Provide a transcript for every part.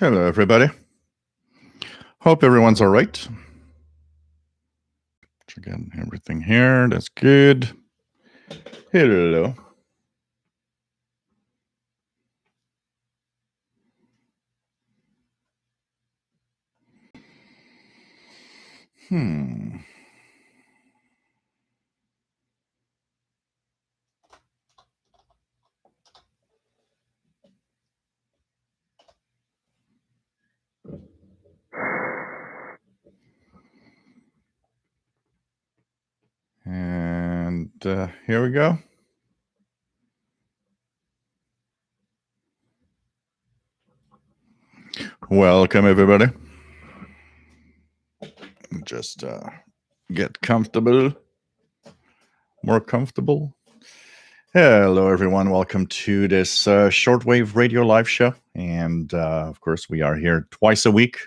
Hello, everybody. Hope everyone's all right. Check out everything here. That's good. Hello. Hmm. And here we go. Welcome, everybody. Just get comfortable. More comfortable. Hello, everyone. Welcome to this Shortwave radio live show. And of course, we are here twice a week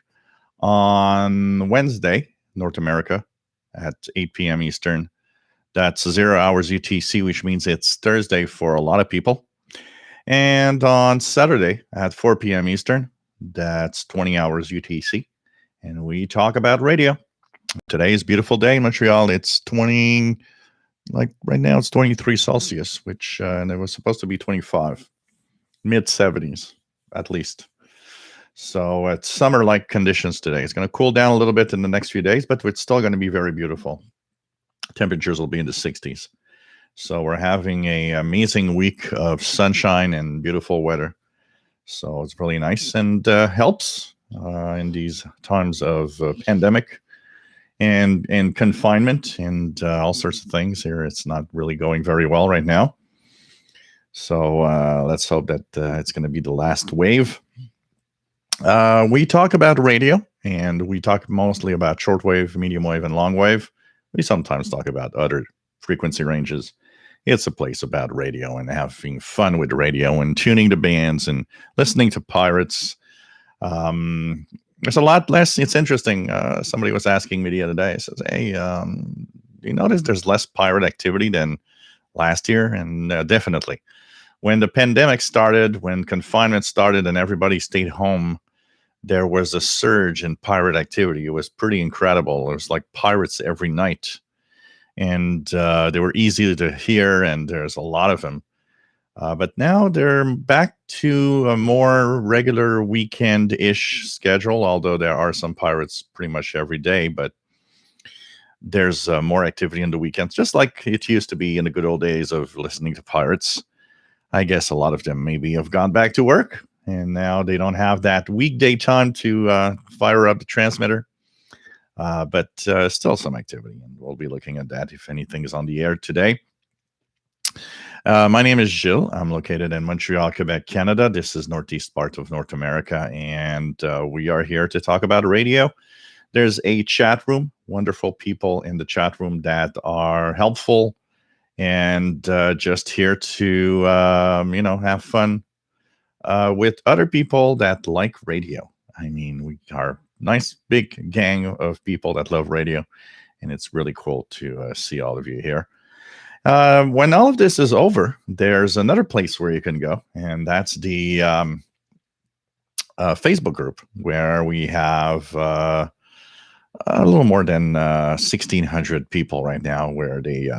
on Wednesday, North America, at 8 p.m. Eastern. That's 0 hours UTC, which means it's Thursday for a lot of people. And on Saturday at 4 p.m. Eastern, that's 20 hours UTC. And we talk about radio. Today is a beautiful day in Montreal. It's 20, like right now, it's 23 Celsius, which and it was supposed to be 25, mid 70s at least. So it's summer-like conditions today. It's going to cool down a little bit in the next few days, but it's still going to be very beautiful. Temperatures will be in the 60s. So we're having an amazing week of sunshine and beautiful weather. So it's really nice and helps in these times of pandemic and confinement and all sorts of things here. It's not really going very well right now. So let's hope that it's going to be the last wave. We talk about radio, and we talk mostly about shortwave, medium wave, and long wave. We sometimes talk about other frequency ranges. It's a place about radio and having fun with radio and tuning to bands and listening to pirates. There's a lot less. It's interesting. Somebody was asking me the other day. Says, "Hey, do you notice there's less pirate activity than last year?" And definitely, when the pandemic started, when confinement started, and everybody stayed home, there was a surge in pirate activity. It was pretty incredible. It was like pirates every night. And they were easy to hear, and there's a lot of them. But now they're back to a more regular weekend-ish schedule, although there are some pirates pretty much every day, but there's more activity in the weekends, just like it used to be in the good old days of listening to pirates. I guess a lot of them maybe have gone back to work, and now they don't have that weekday time to fire up the transmitter. But still some activity, and we'll be looking at that if anything is on the air today. My name is Gilles. I'm located in Montreal, Quebec, Canada. This is northeast part of North America, and we are here to talk about radio. There's a chat room, wonderful people in the chat room that are helpful and just here to, have fun with other people that like radio. I mean, we are nice big gang of people that love radio, and it's really cool to see all of you here. When all of this is over, there's another place where you can go, and that's the Facebook group, where we have a little more than 1,600 people right now, where they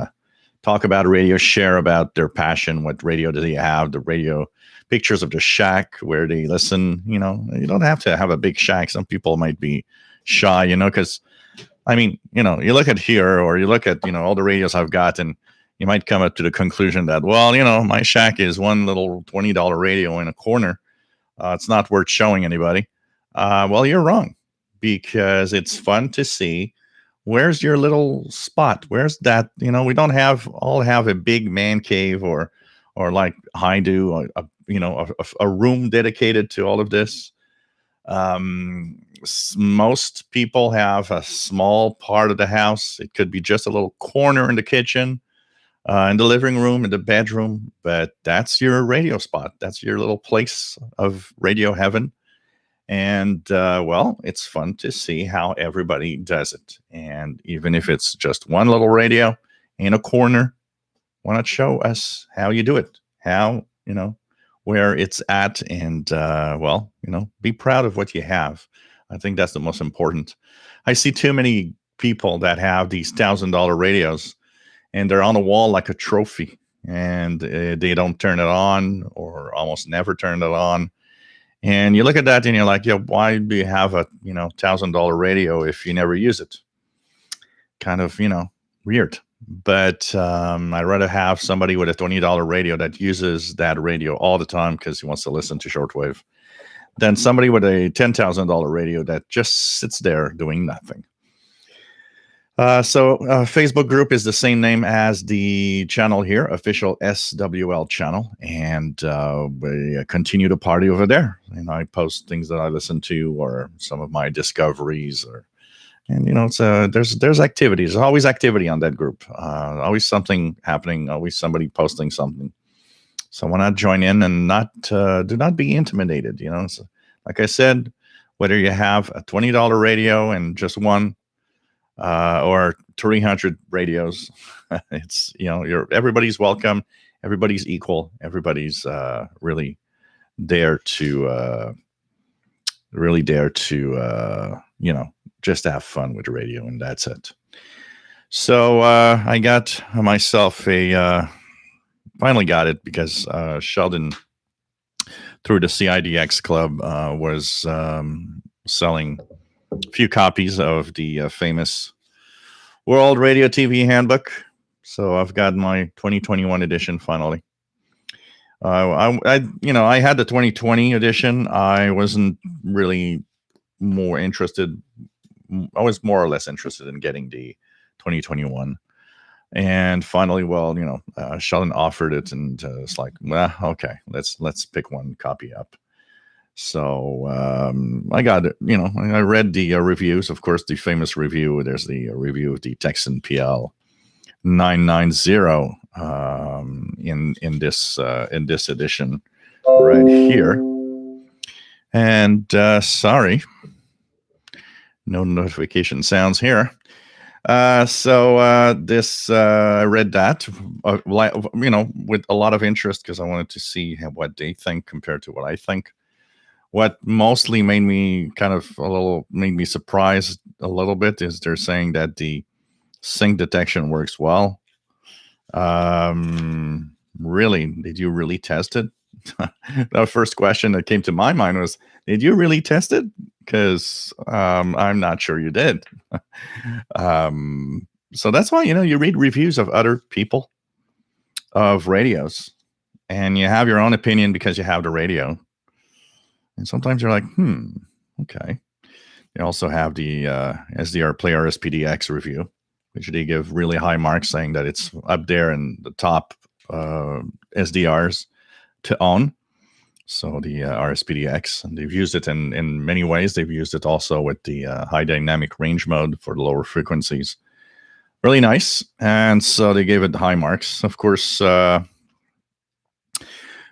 talk about radio, share about their passion, what radio do they have, the radio pictures of the shack where they listen. You don't have to have a big shack. Some people might be shy, because I mean, you look at here, or you look at, all the radios I've got, and you might come up to the conclusion that, well, my shack is one little $20 radio in a corner. It's not worth showing anybody. Well, you're wrong, because it's fun to see where's your little spot. Where's that? We don't all have a big man cave or like I do, a room dedicated to all of this. Most people have a small part of the house. It could be just a little corner in the kitchen, in the living room, in the bedroom, but that's your radio spot. That's your little place of radio heaven. And well, it's fun to see how everybody does it. And even if it's just one little radio in a corner, why not show us how you do it? How, where it's at, and be proud of what you have. I think that's the most important. I see too many people that have these $1,000 radios, and they're on the wall like a trophy, and they don't turn it on or almost never turn it on. And you look at that and you're like, yeah, why do you have a $1,000 radio if you never use it? Kind of weird. But I'd rather have somebody with a $20 radio that uses that radio all the time because he wants to listen to shortwave than somebody with a $10,000 radio that just sits there doing nothing. So Facebook group is the same name as the channel here, official SWL channel, and we continue to party over there. And I post things that I listen to or some of my discoveries, and it's there's activity. There's always activity on that group. Always something happening. Always somebody posting something. So why not join in and do not be intimidated. So, like I said, whether you have a $20 radio and just one, or 300 radios, it's everybody's welcome, everybody's equal, everybody's really dare to just have fun with the radio, and that's it. So I got myself finally got it because Sheldon through the CIDX club was selling a few copies of the famous World Radio TV Handbook. So I've got my 2021 edition finally. I had the 2020 edition. I wasn't really more interested. I was more or less interested in getting the 2021. And finally, Sheldon offered it, and it's like, well, okay, let's pick one copy up. So I got it. I read the reviews. Of course, the famous review. There's the review of the Dxing PL 990 in this edition right here. And sorry, no notification sounds here. So this I read that with a lot of interest because I wanted to see what they think compared to what I think. What mostly made me surprised a little bit is they're saying that the sync detection works well. Really, did you really test it? The first question that came to my mind was, did you really test it? Because I'm not sure you did. So that's why, you read reviews of other people of radios and you have your own opinion because you have the radio. And sometimes you're like, okay. You also have the SDR Play RSPDX review, which they give really high marks, saying that it's up there in the top SDRs to own. So the RSPDX, and they've used it in many ways. They've used it also with the high dynamic range mode for the lower frequencies. Really nice. And so they gave it high marks. Of course,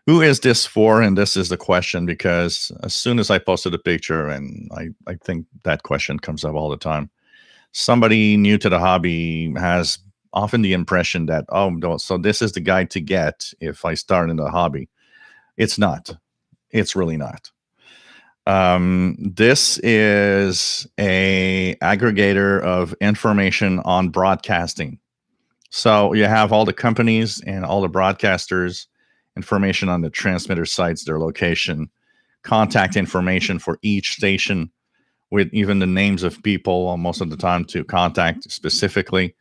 who is this for? And this is the question, because as soon as I posted a picture, and I think that question comes up all the time, somebody new to the hobby has often the impression that, so this is the guide to get if I start in the hobby. It's not. It's really not. This is a aggregator of information on broadcasting. So you have all the companies and all the broadcasters, information on the transmitter sites, their location, contact information for each station, with even the names of people most of the time to contact specifically.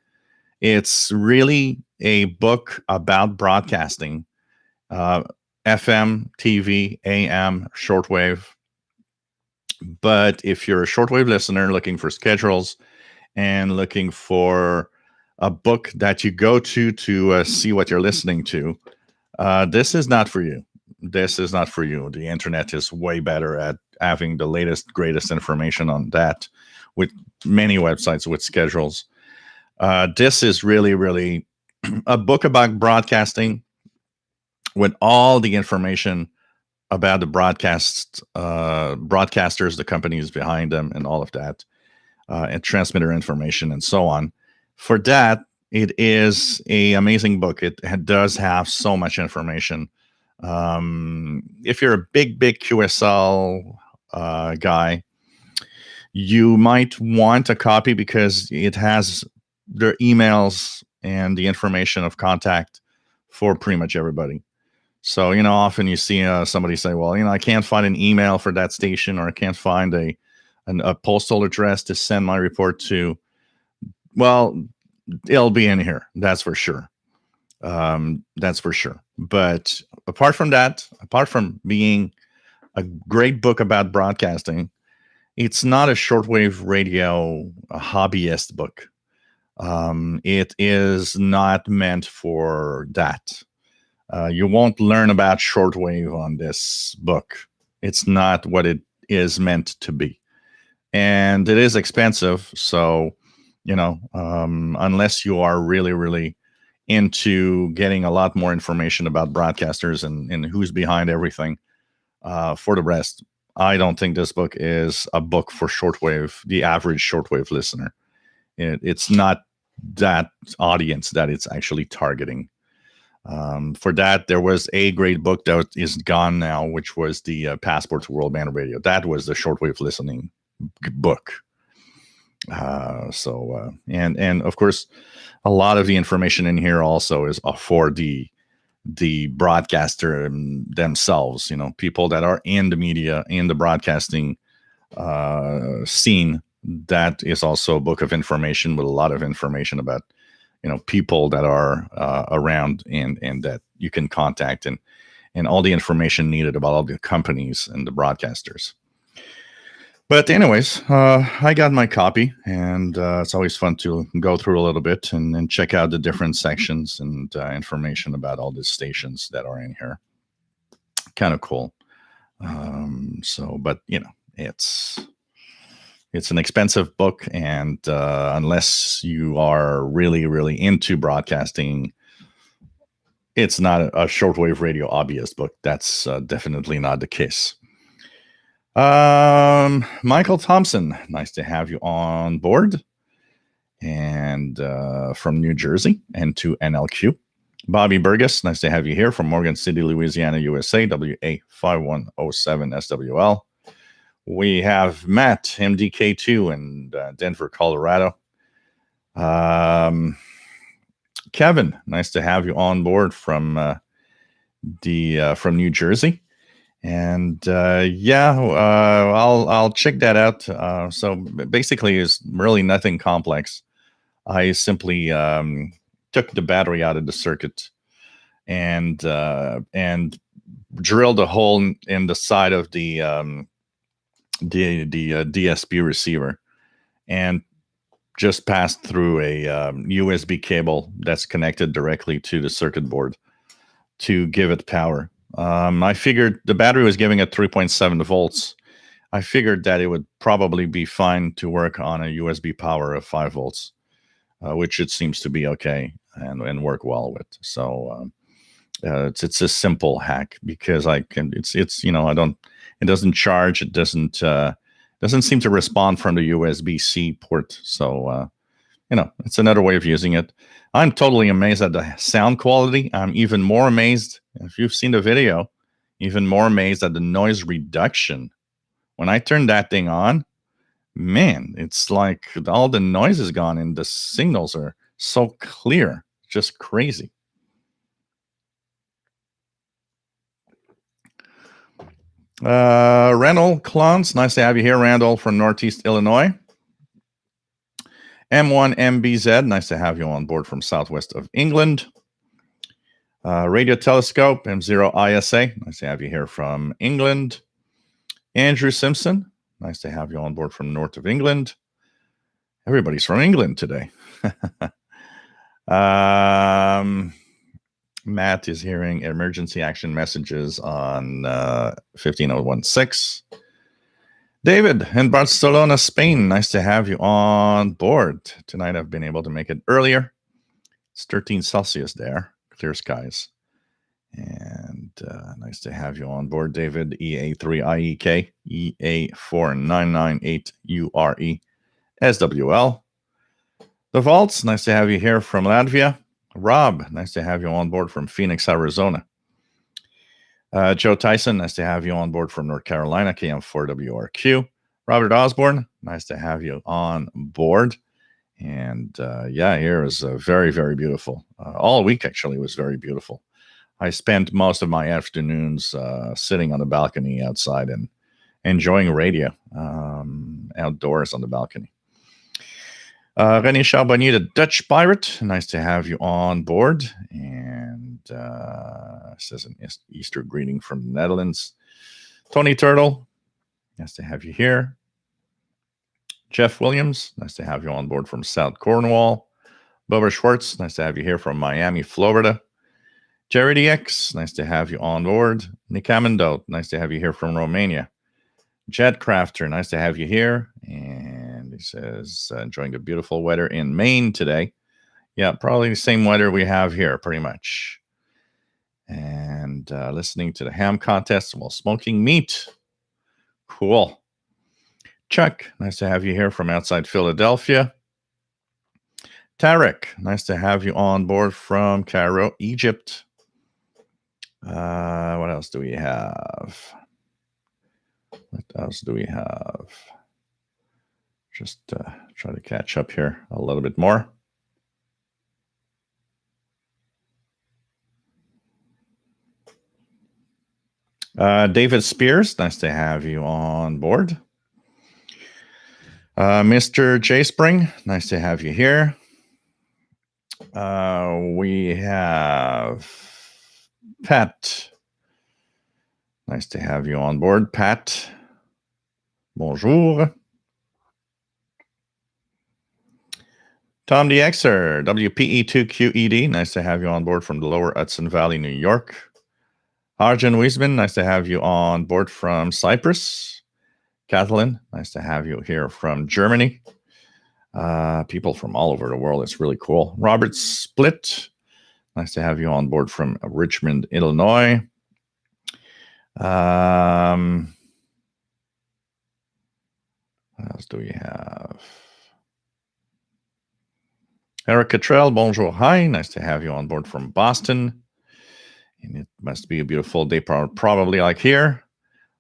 It's really a book about broadcasting, FM, TV, AM, shortwave. But if you're a shortwave listener looking for schedules and looking for a book that you go to see what you're listening to, this is not for you. This is not for you. The internet is way better at having the latest, greatest information on that, with many websites with schedules. This is really, really a book about broadcasting with all the information about the broadcasters, the companies behind them, and all of that, and transmitter information and so on. For that, it is an amazing book. It does have so much information If you're a big QSL guy, you might want a copy because it has their emails and the information of contact for pretty much everybody. So, often you see somebody say, well, I can't find an email for that station, or I can't find a postal address to send my report to. Well, it'll be in here. That's for sure. But apart from that, apart from being a great book about broadcasting, it's not a shortwave radio hobbyist book. It is not meant for that. You won't learn about shortwave on this book. It's not what it is meant to be. And it is expensive. So, unless you are really, really into getting a lot more information about broadcasters and who's behind everything, for the rest, I don't think this book is a book for shortwave, the average shortwave listener. It's not that audience that it's actually targeting. For that, there was a great book that is gone now, which was the Passport to World Band Radio. That was the shortwave listening book. And of course, a lot of the information in here also is for the broadcaster themselves. People that are in the media, in the broadcasting scene. That is also a book of information with a lot of information about people that are around and that you can contact, and all the information needed about all the companies and the broadcasters. But anyways, I got my copy, and it's always fun to go through a little bit and check out the different sections and information about all the stations that are in here. Kind of cool. But it's an expensive book, and unless you are really, really into broadcasting, it's not a shortwave radio hobbyist book. That's definitely not the case. Michael Thompson, nice to have you on board, and from New Jersey and to NLQ. Bobby Burgess, nice to have you here from Morgan City, Louisiana, USA, WA5107 SWL. We have Matt, MDK2 in Denver, Colorado. Kevin, nice to have you on board from New Jersey. And I'll check that out. So basically, it's really nothing complex. I simply took the battery out of the circuit and drilled a hole in the side of the DSP receiver, and just passed through a USB cable that's connected directly to the circuit board to give it power. I figured the battery was giving it 3.7 volts. I figured that it would probably be fine to work on a USB power of 5 volts, which it seems to be okay and work well with. So it's a simple hack because it doesn't charge. It doesn't seem to respond from the USB-C port. So, it's another way of using it. I'm totally amazed at the sound quality. I'm even more amazed, if you've seen the video, even more amazed at the noise reduction. When I turn that thing on, man, it's like all the noise is gone and the signals are so clear. Just crazy. Randall Clons, nice to have you here, Randall from Northeast Illinois. M1MBZ, nice to have you on board from southwest of England. Radio Telescope, M0ISA, nice to have you here from England. Andrew Simpson, nice to have you on board from north of England. Everybody's from England today. Matt is hearing emergency action messages on 15016. David in Barcelona, Spain. Nice to have you on board. Tonight I've been able to make it earlier. It's 13 Celsius there. Clear skies. And nice to have you on board, David. EA3IEK, EA4998URE, SWL. The Vaults, nice to have you here from Latvia. Rob, nice to have you on board from Phoenix, Arizona. Joe Tyson, nice to have you on board from North Carolina, KM4WRQ. Robert Osborne, nice to have you on board. And here is very, very beautiful. All week, actually, was very beautiful. I spent most of my afternoons sitting on the balcony outside and enjoying radio outdoors on the balcony. René Charbonnier, the Dutch pirate, nice to have you on board. And says an Easter greeting from the Netherlands. Tony Turtle, nice to have you here. Jeff Williams, nice to have you on board from South Cornwall. Bubba Schwartz, nice to have you here from Miami, Florida. Jerry DX, nice to have you on board. Nick Amendot, nice to have you here from Romania. Jed Crafter, nice to have you here. And he says, enjoying the beautiful weather in Maine today. Yeah, probably the same weather we have here, pretty much. And listening to the ham contest while smoking meat. Cool. Chuck, nice to have you here from outside Philadelphia. Tarek, nice to have you on board from Cairo, Egypt. What else do we have? Just try to catch up here a little bit more. David Spears, nice to have you on board. Mr. J Spring, nice to have you here. We have Pat. Nice to have you on board, Pat. Bonjour. Tom Dxing, WPE2QED. Nice to have you on board from the lower Hudson Valley, New York. Arjun Wiesman, nice to have you on board from Cyprus. Kathleen, nice to have you here from Germany. People from all over the world. It's really cool. Robert Split, nice to have you on board from Richmond, Illinois. What else do we have? Eric Cottrell, bonjour, hi. Nice to have you on board from Boston. And it must be a beautiful day, probably like here.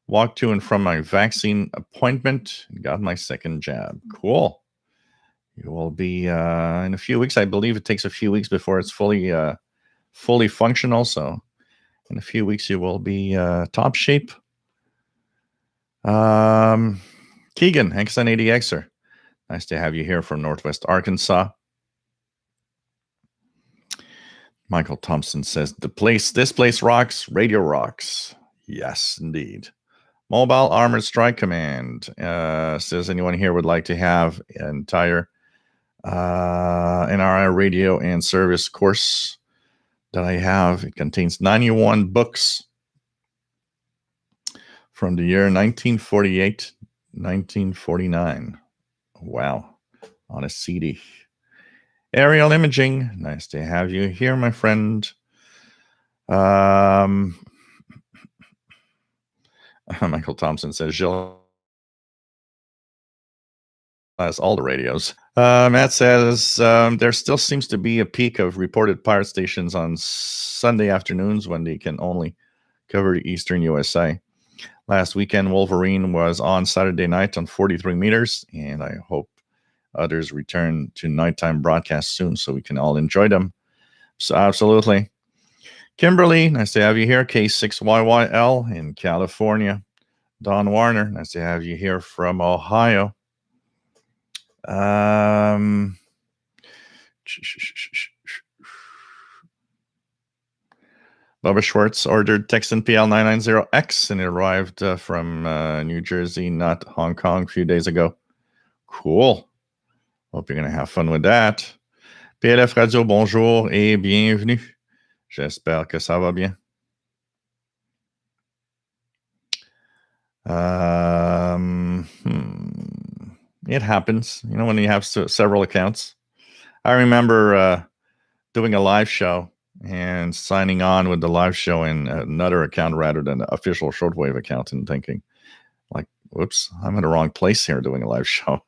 Walked to and from my vaccine appointment and got my second jab. Cool. You will be in a few weeks. I believe it takes a few weeks before it's fully functional. So in a few weeks, you will be top shape. Keegan, Hankston 80Xer. Nice to have you here from Northwest Arkansas. Michael Thompson says, this place rocks, radio rocks. Yes, indeed. Mobile Armored Strike Command says, anyone here would like to have an entire NRI radio and service course that I have. It contains 91 books from the year 1948, 1949. Wow, on a CD. Aerial imaging, nice to have you here, my friend. Michael Thompson says, Jill has all the radios. Matt says, there still seems to be a peak of reported pirate stations on Sunday afternoons when they can only cover the eastern USA. Last weekend, Wolverine was on Saturday night on 43 meters, and I hope others return to nighttime broadcasts soon so we can all enjoy them. So absolutely. Kimberly, nice to have you here. K6YYL in California. Don Warner, nice to have you here from Ohio. Bubba Schwartz ordered Texan PL990X and it arrived from New Jersey, not Hong Kong, a few days ago. Cool. Hope you're going to have fun with that. PLF Radio, bonjour et bienvenue. J'espère que ça va bien. It happens, when you have several accounts. I remember doing a live show and signing on with the live show in another account rather than the official Shortwave account and thinking, like, whoops, I'm in the wrong place here doing a live show.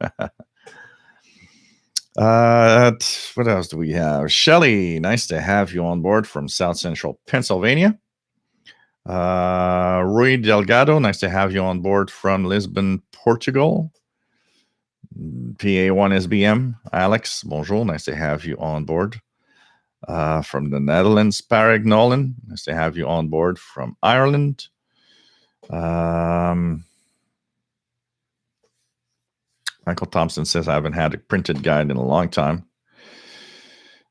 What else do we have? Shelly, nice to have you on board from South Central Pennsylvania. Rui Delgado, nice to have you on board from Lisbon, Portugal. PA1SBM, Alex, bonjour, nice to have you on board. From the Netherlands, Parag Nolan, nice to have you on board from Ireland. Michael Thompson says, I haven't had a printed guide in a long time.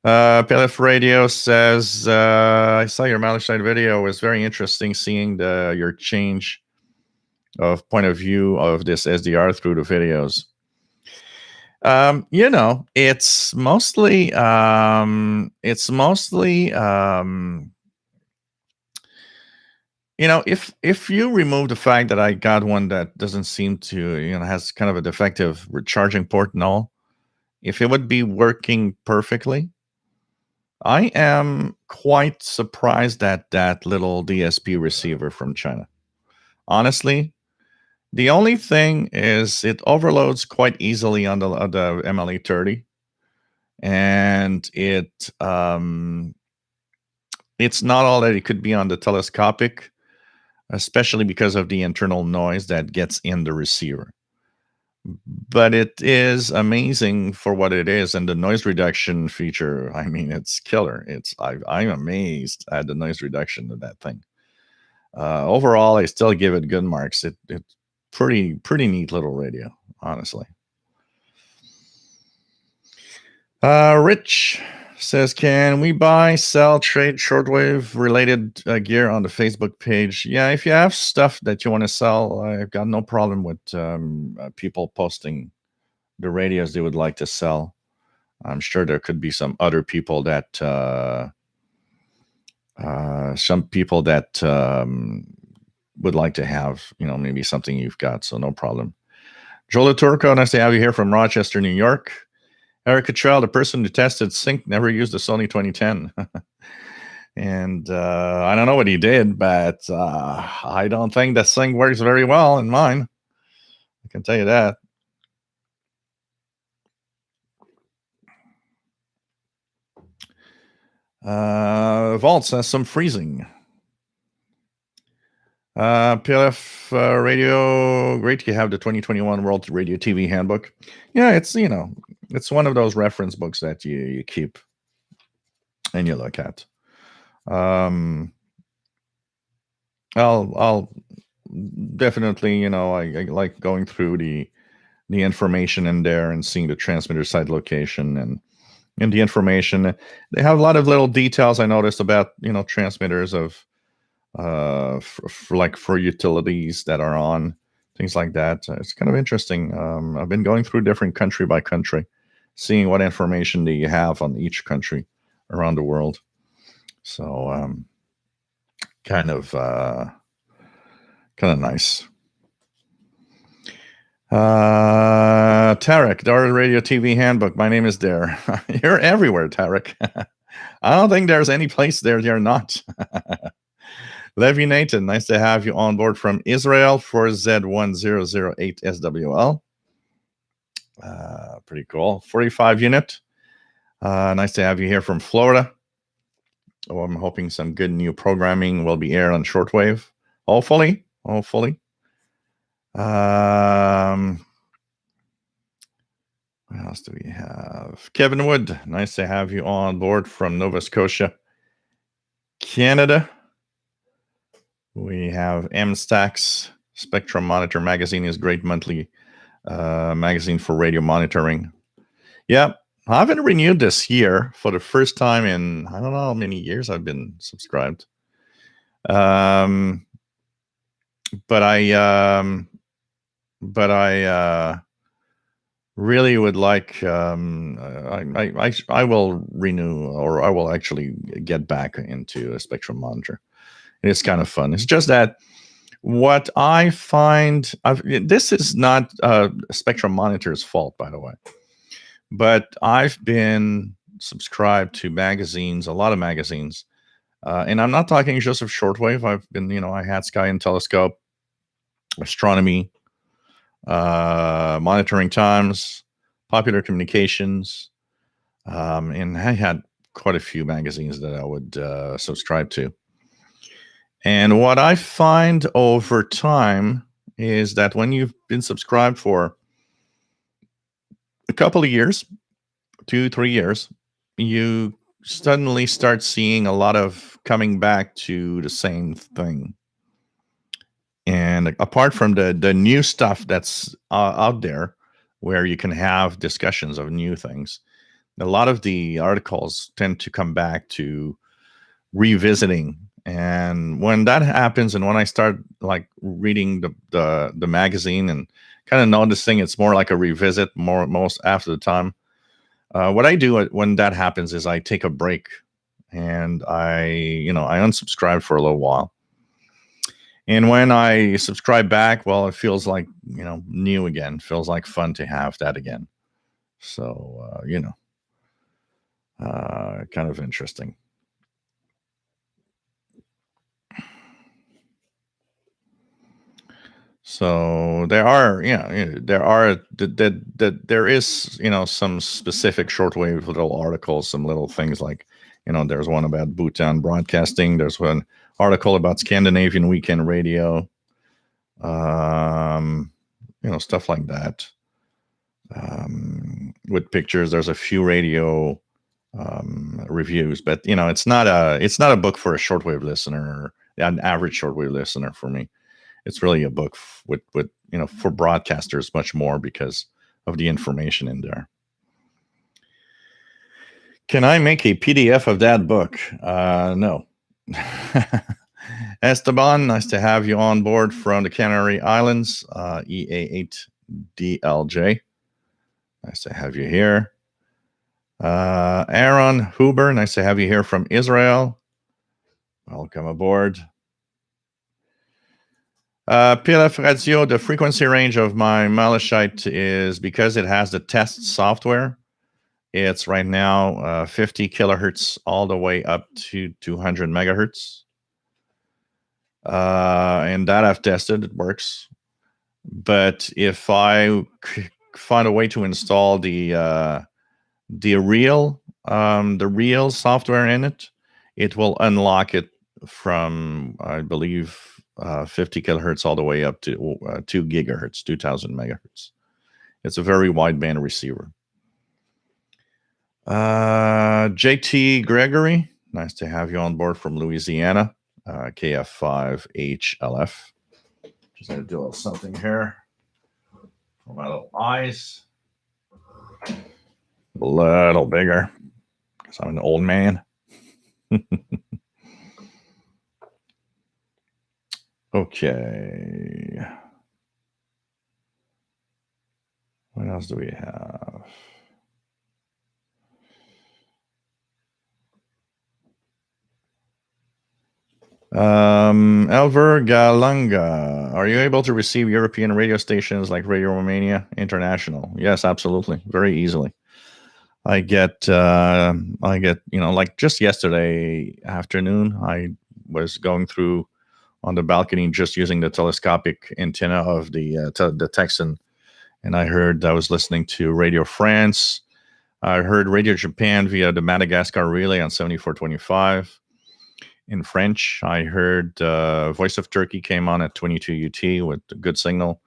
PLF Radio says, I saw your Malachite video. It was very interesting seeing your change of point of view of this SDR through the videos. It's mostly if you remove the fact that I got one that doesn't seem to, has kind of a defective recharging port and all, if it would be working perfectly, I am quite surprised at that little DSP receiver from China. Honestly, the only thing is it overloads quite easily on the MLE30, and it's not all that it could be on the telescopic, especially because of the internal noise that gets in the receiver. But it is amazing for what it is, and the noise reduction feature, I mean, it's killer. I'm amazed at the noise reduction of that thing. Overall, I still give it good marks. It's pretty neat little radio, honestly. Rich says, can we buy, sell, trade shortwave related gear on the Facebook page? Yeah, if you have stuff that you want to sell, I've got no problem with people posting the radios they would like to sell. I'm sure there could be some other people that would like to have, maybe something you've got, so no problem. Joel Turco, nice to have you here from Rochester, New York. Eric Cottrell, the person who tested Sync, never used a Sony 2010. And I don't know what he did, but I don't think the Sync works very well in mine. I can tell you that. Vault says some freezing. PLF Radio, great you have the 2021 World Radio TV Handbook. Yeah, it's one of those reference books that you keep and you look at. I'll definitely, I like going through the information in there and seeing the transmitter site location and the information. They have a lot of little details I noticed about transmitters of for utilities that are on, things like that. It's kind of interesting. I've been going through different country by country, seeing what information do you have on each country around the world. So kind of nice. Tarek, Dara Radio TV Handbook. My name is Dare. You're everywhere, Tarek. I don't think there's any place there you're not. Levy Nathan, nice to have you on board from Israel for Z1008 SWL. Pretty cool. 45 unit. Nice to have you here from Florida. Oh, I'm hoping some good new programming will be aired on shortwave. Hopefully. What else do we have? Kevin Wood, nice to have you on board from Nova Scotia, Canada. We have MStax, Spectrum Monitor Magazine is great monthly magazine for radio monitoring. Yeah, I haven't renewed this year for the first time in, I don't know how many years I've been subscribed. But I really would like, I will renew, or I will actually get back into a Spectrum Monitor. It's kind of fun. It's just that what I find, this is not Spectrum Monitor's fault, by the way, but I've been subscribed to magazines, a lot of magazines, and I'm not talking just of shortwave. I've been, I had Sky and Telescope, Astronomy, Monitoring Times, Popular Communications, and I had quite a few magazines that I would subscribe to. And what I find over time is that when you've been subscribed for a couple of years, 2, 3 years, you suddenly start seeing a lot of coming back to the same thing. And apart from the new stuff that's out there, where you can have discussions of new things, a lot of the articles tend to come back to revisiting. And when that happens, and when I start like reading the magazine and kind of noticing it's more like a revisit, most after the time, what I do when that happens is I take a break, and I unsubscribe for a little while. And when I subscribe back, well, it feels like new again. Feels like fun to have that again. So kind of interesting. So there are, there is, some specific shortwave little articles, some little things like, there's one about Bhutan broadcasting. There's one article about Scandinavian weekend radio, stuff like that. With pictures, there's a few radio reviews, but it's not a book for a shortwave listener, an average shortwave listener. For me, it's really a book with for broadcasters much more because of the information in there. Can I make a PDF of that book? No. Esteban, nice to have you on board from the Canary Islands, EA8DLJ. Nice to have you here. Aaron Huber, nice to have you here from Israel. Welcome aboard. PLF Radio, the frequency range of my Malachite is, because it has the test software, it's right now 50 kilohertz all the way up to 200 megahertz. And that I've tested, it works. But if I find a way to install the real software in it, it will unlock it from, I believe, 50 kilohertz all the way up to 2 gigahertz, 2000 megahertz. It's a very wideband receiver. JT Gregory, nice to have you on board from Louisiana, KF5HLF. Just going to do a little something here for my little eyes. A little bigger because I'm an old man. Okay. What else do we have? Elver Galanga, are you able to receive European radio stations like Radio Romania International? Yes, absolutely. Very easily. I get, like just yesterday afternoon, I was going through on the balcony just using the telescopic antenna of the Texan, and I was listening to Radio France. I heard Radio Japan via the Madagascar relay on 7425. In French, I heard Voice of Turkey came on at 22 UT with a good signal.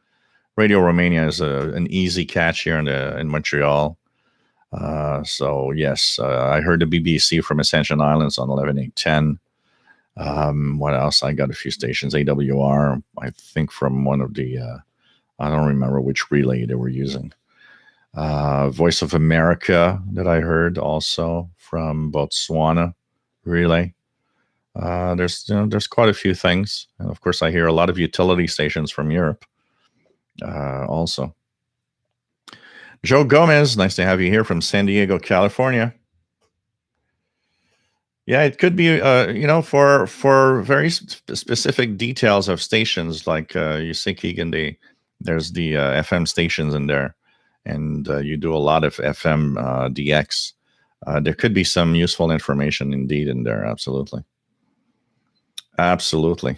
Radio Romania is an easy catch here in Montreal. So yes, I heard the BBC from Ascension Islands on 11810. What else? I got a few stations. AWR, I think from one of the, I don't remember which relay they were using. Voice of America that I heard also from Botswana relay. There's quite a few things, and of course I hear a lot of utility stations from Europe also. Joe Gomez, nice to have you here from San Diego, California. Yeah, it could be, for very specific details of stations, like you see, Keegan, there's the FM stations in there, and you do a lot of FM DX. There could be some useful information indeed in there, absolutely. Absolutely.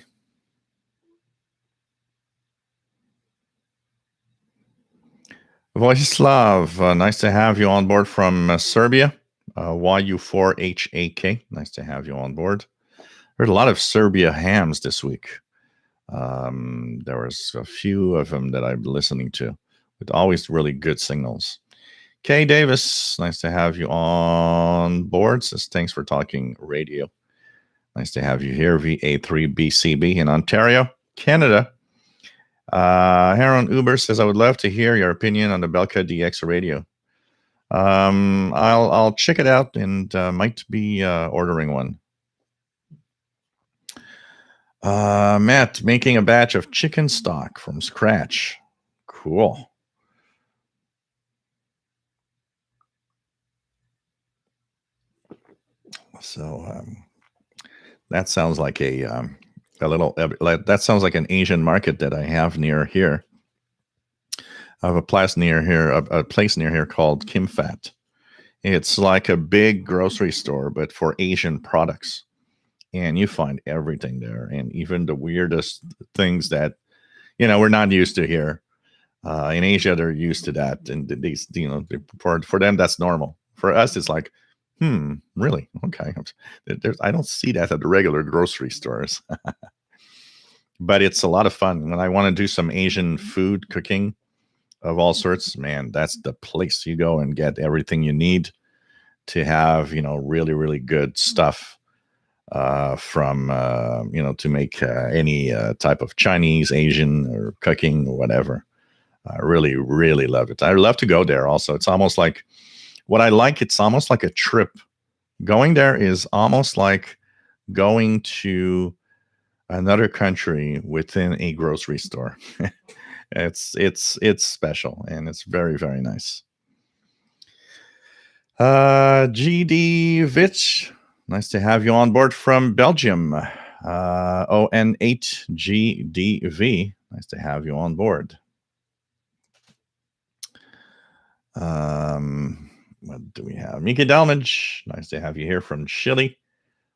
Vojislav, nice to have you on board from Serbia. YU4HAK, nice to have you on board. Heard a lot of Serbia hams this week. There was a few of them that I'm listening to with always really good signals. Kay Davis, nice to have you on board. Says thanks for talking radio. Nice to have you here, VA3BCB in Ontario, Canada. Heron Uber says I would love to hear your opinion on the Belka DX radio. I'll check it out and might be ordering one. Matt, making a batch of chicken stock from scratch. Cool. So that sounds like a little. That sounds like an Asian market that I have near here. I have a place near here called Kim Fat. It's like a big grocery store, but for Asian products. And you find everything there, and even the weirdest things that we're not used to here. In Asia, they're used to that, and these for them that's normal. For us, it's like, really? Okay, I don't see that at the regular grocery stores, but it's a lot of fun. When I want to do some Asian food cooking of all sorts, man, that's the place you go and get everything you need to have really, really good stuff. From to make any type of Chinese, Asian, or cooking or whatever. I really, really love it. I love to go there also. It's almost like it's almost like a trip. Going there is almost like going to another country within a grocery store. It's special, and it's very, very nice. GD Vitch, nice to have you on board from Belgium. ON8GDV, nice to have you on board. What do we have? Mika Dalmage, nice to have you here from Chile.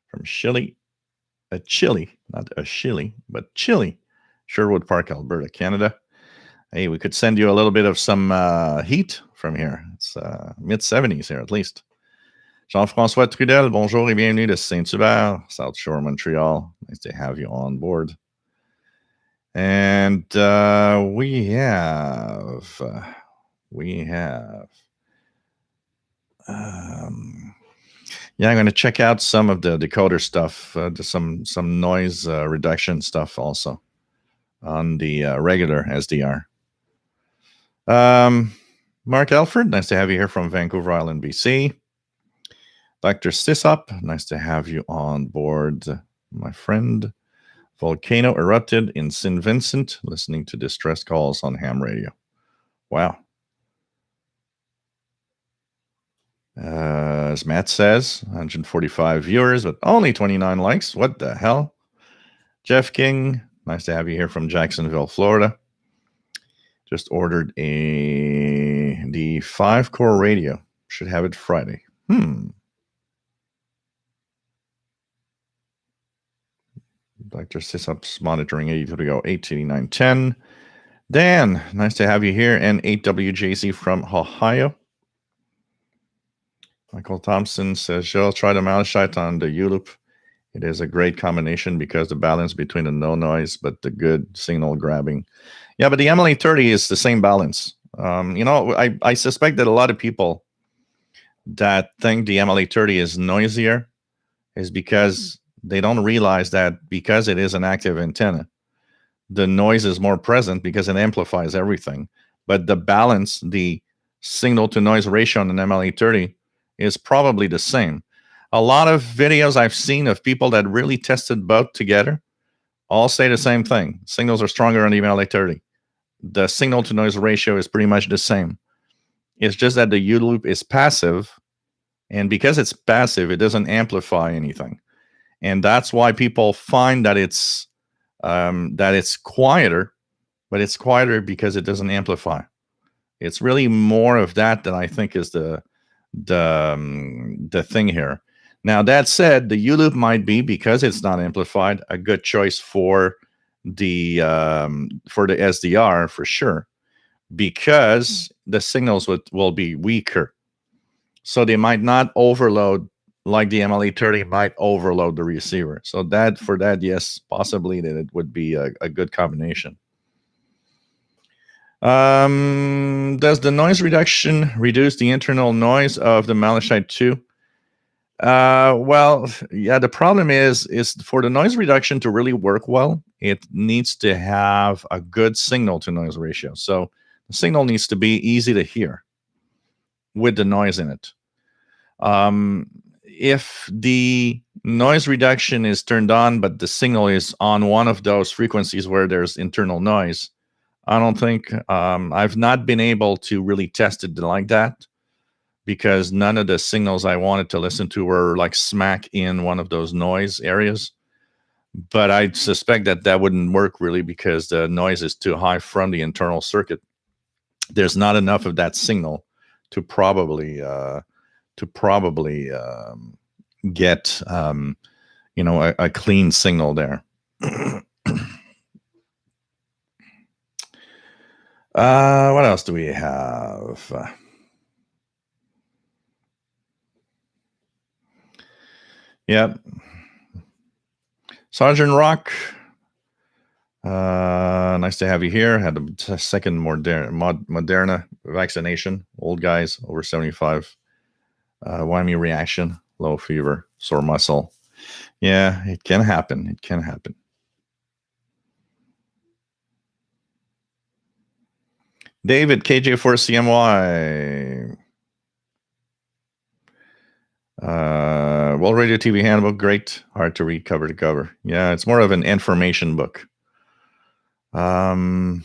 From Chile. Chile, not a Chile, but Chile. Sherwood Park, Alberta, Canada. Hey, we could send you a little bit of some heat from here. It's mid-70s here, at least. Jean-François Trudel, bonjour et bienvenue de Saint-Hubert, South Shore, Montreal. Nice to have you on board. And we have I'm going to check out some of the decoder stuff, some noise reduction stuff also on the regular SDR. Mark Alford, nice to have you here from Vancouver Island, BC. Dr. Sisop, nice to have you on board, my friend. Volcano erupted in St. Vincent, listening to distress calls on ham radio. Wow. As Matt says, 145 viewers, but only 29 likes. What the hell? Jeff King, nice to have you here from Jacksonville, Florida. Just ordered the 5-core radio. Should have it Friday. Dr. Sisup's monitoring 88910. Dan, nice to have you here. And 8WJC from Ohio. Michael Thompson says, Joel, try the Malachite on the U-loop. It is a great combination because the balance between the no noise but the good signal grabbing. Yeah, but the MLA30 is the same balance. I suspect that a lot of people that think the MLA30 is noisier is because they don't realize that because it is an active antenna, the noise is more present because it amplifies everything. But the balance, the signal to noise ratio on an MLA30 is probably the same. A lot of videos I've seen of people that really tested both together all say the same thing. Signals are stronger on the MLA30. The signal to noise ratio is pretty much the same. It's just that the U-loop is passive, and because it's passive, it doesn't amplify anything. And that's why people find that it's quieter, but it's quieter because it doesn't amplify. It's really more of that I think is the thing here. Now, that said, the U-loop might be, because it's not amplified, a good choice for the SDR for sure, because the signals will be weaker. So they might not overload like the MLE30 might overload the receiver. So for that, yes, possibly that it would be a good combination. Does the noise reduction reduce the internal noise of the Malachite 2? Well, yeah, the problem is for the noise reduction to really work well, it needs to have a good signal to noise ratio. So the signal needs to be easy to hear with the noise in it. If the noise reduction is turned on, but the signal is on one of those frequencies where there's internal noise, I don't think I've not been able to really test it like that, because none of the signals I wanted to listen to were like smack in one of those noise areas. But I suspect that wouldn't work really, because the noise is too high from the internal circuit. There's not enough of that signal to probably get a clean signal there. What else do we have? Yep. Sergeant Rock, nice to have you here. Had the second Moderna vaccination. Old guys over 75. Whammy reaction, low fever, sore muscle. Yeah, it can happen. It can happen. David, KJ4CMY. World Radio TV Handbook, great. Hard to read cover to cover. Yeah, it's more of an information book. What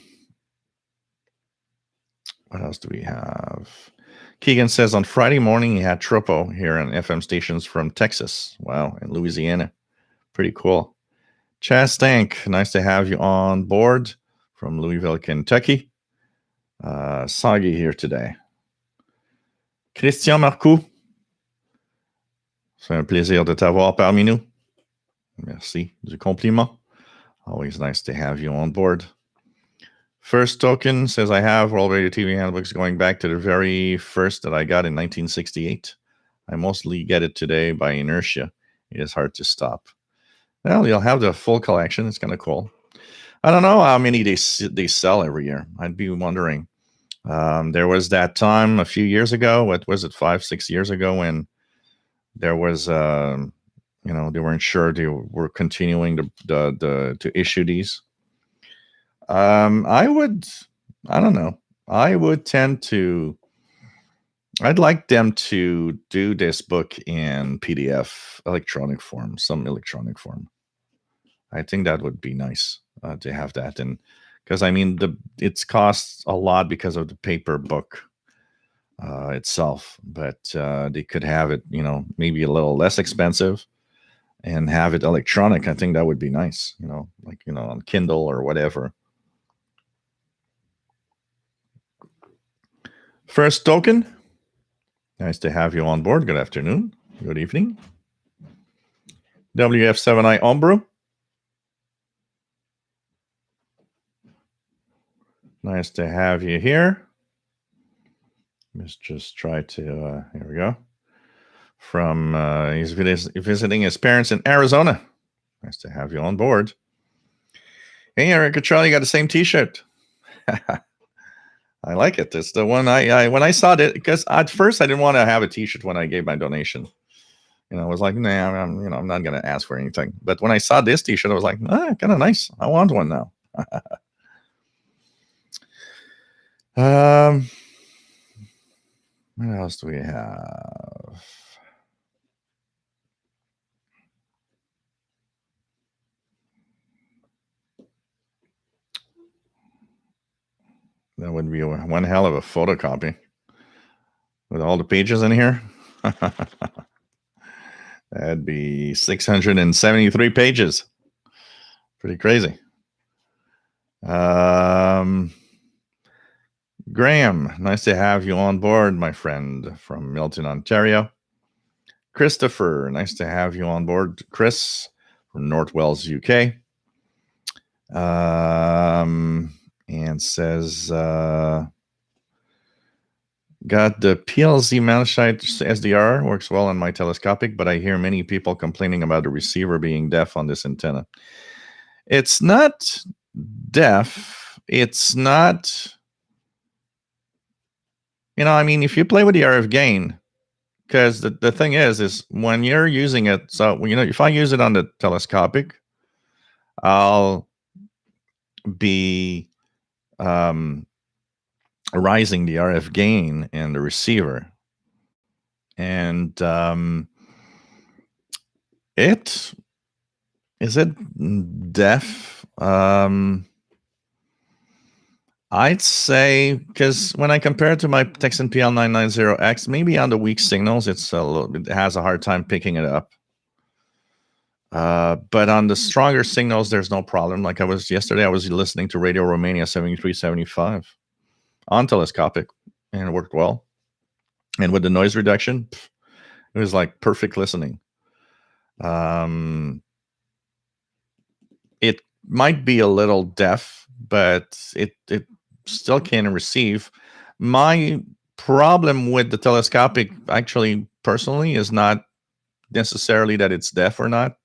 else do we have? Keegan says on Friday morning he had Tropo here on FM stations from Texas. Wow, and Louisiana. Pretty cool. Chaz Stank, nice to have you on board from Louisville, Kentucky. Soggy here today. Christian Marcoux, c'est un plaisir de t'avoir parmi nous. Merci du compliment. Always nice to have you on board. First Token says, I have World Radio TV handbooks going back to the very first that I got in 1968. I mostly get it today by inertia. It is hard to stop. Well, you'll have the full collection. It's kind of cool. I don't know how many they sell every year. I'd be wondering. There was that time a few years ago. What was it, 5-6 years ago, when there was, they weren't sure they were continuing to issue these. I don't know. I'd like them to do this book in PDF electronic form, some electronic form. I think that would be nice to have that. And because it costs a lot because of the paper book itself, but they could have it, maybe a little less expensive and have it electronic. I think that would be nice, on Kindle or whatever. First Token, nice to have you on board. Good afternoon. Good evening. WF7I Ombro, nice to have you here. Let's just try to, here we go. From, he's visiting his parents in Arizona. Nice to have you on board. Hey, Eric, Charlie, got the same t-shirt. I like it. It's the one when I saw it, because at first I didn't want to have a t-shirt when I gave my donation. I was like, nah, I'm not going to ask for anything. But when I saw this t-shirt, I was like, kind of nice. I want one now. What else do we have? That would be one hell of a photocopy with all the pages in here. That'd be 673 pages. Pretty crazy. Graham, nice to have you on board, my friend from Milton, Ontario. Christopher, nice to have you on board. Chris from North Wales, UK. And says, Got the PLZ Malachite SDR, works well on my telescopic, but I hear many people complaining about the receiver being deaf on this antenna. It's not deaf. It's not, I mean, if you play with the RF gain, because the thing is when you're using it, so, if I use it on the telescopic, I'll be rising the RF gain in the receiver. And is it deaf? I'd say, because when I compare it to my Dxing PL990X, maybe on the weak signals, it has a hard time picking it up. But on the stronger signals, there's no problem. Like yesterday, I was listening to Radio Romania 7375 on telescopic, and it worked well. And with the noise reduction, it was like perfect listening. It might be a little deaf, but it still can receive. My problem with the telescopic, actually, personally, is not necessarily that it's deaf or not.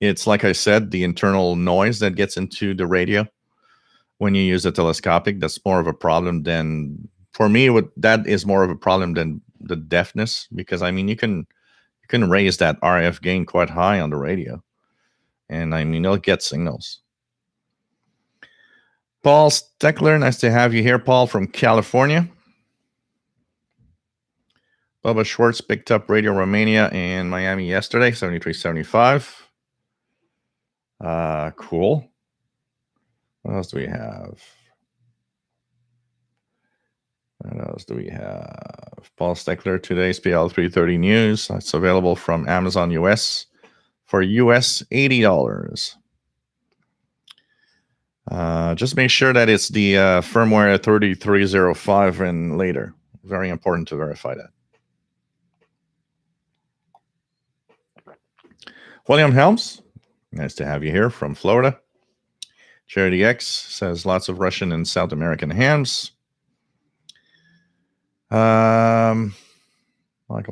It's, like I said, the internal noise that gets into the radio when you use a telescopic. That's more of a problem than, for me, that is more of a problem than the deafness, because, I mean, you can raise that RF gain quite high on the radio, and, I mean, it'll get signals. Paul Steckler, nice to have you here, Paul, from California. Bubba Schwartz picked up Radio Romania in Miami yesterday, 7375. Cool. What else do we have? Paul Steckler, today's PL330 news. It's available from Amazon US for US $80. Just make sure that it's the firmware 3305 and later. Very important to verify that. William Helms, nice to have you here from Florida. Charity X says lots of Russian and South American hams. Michael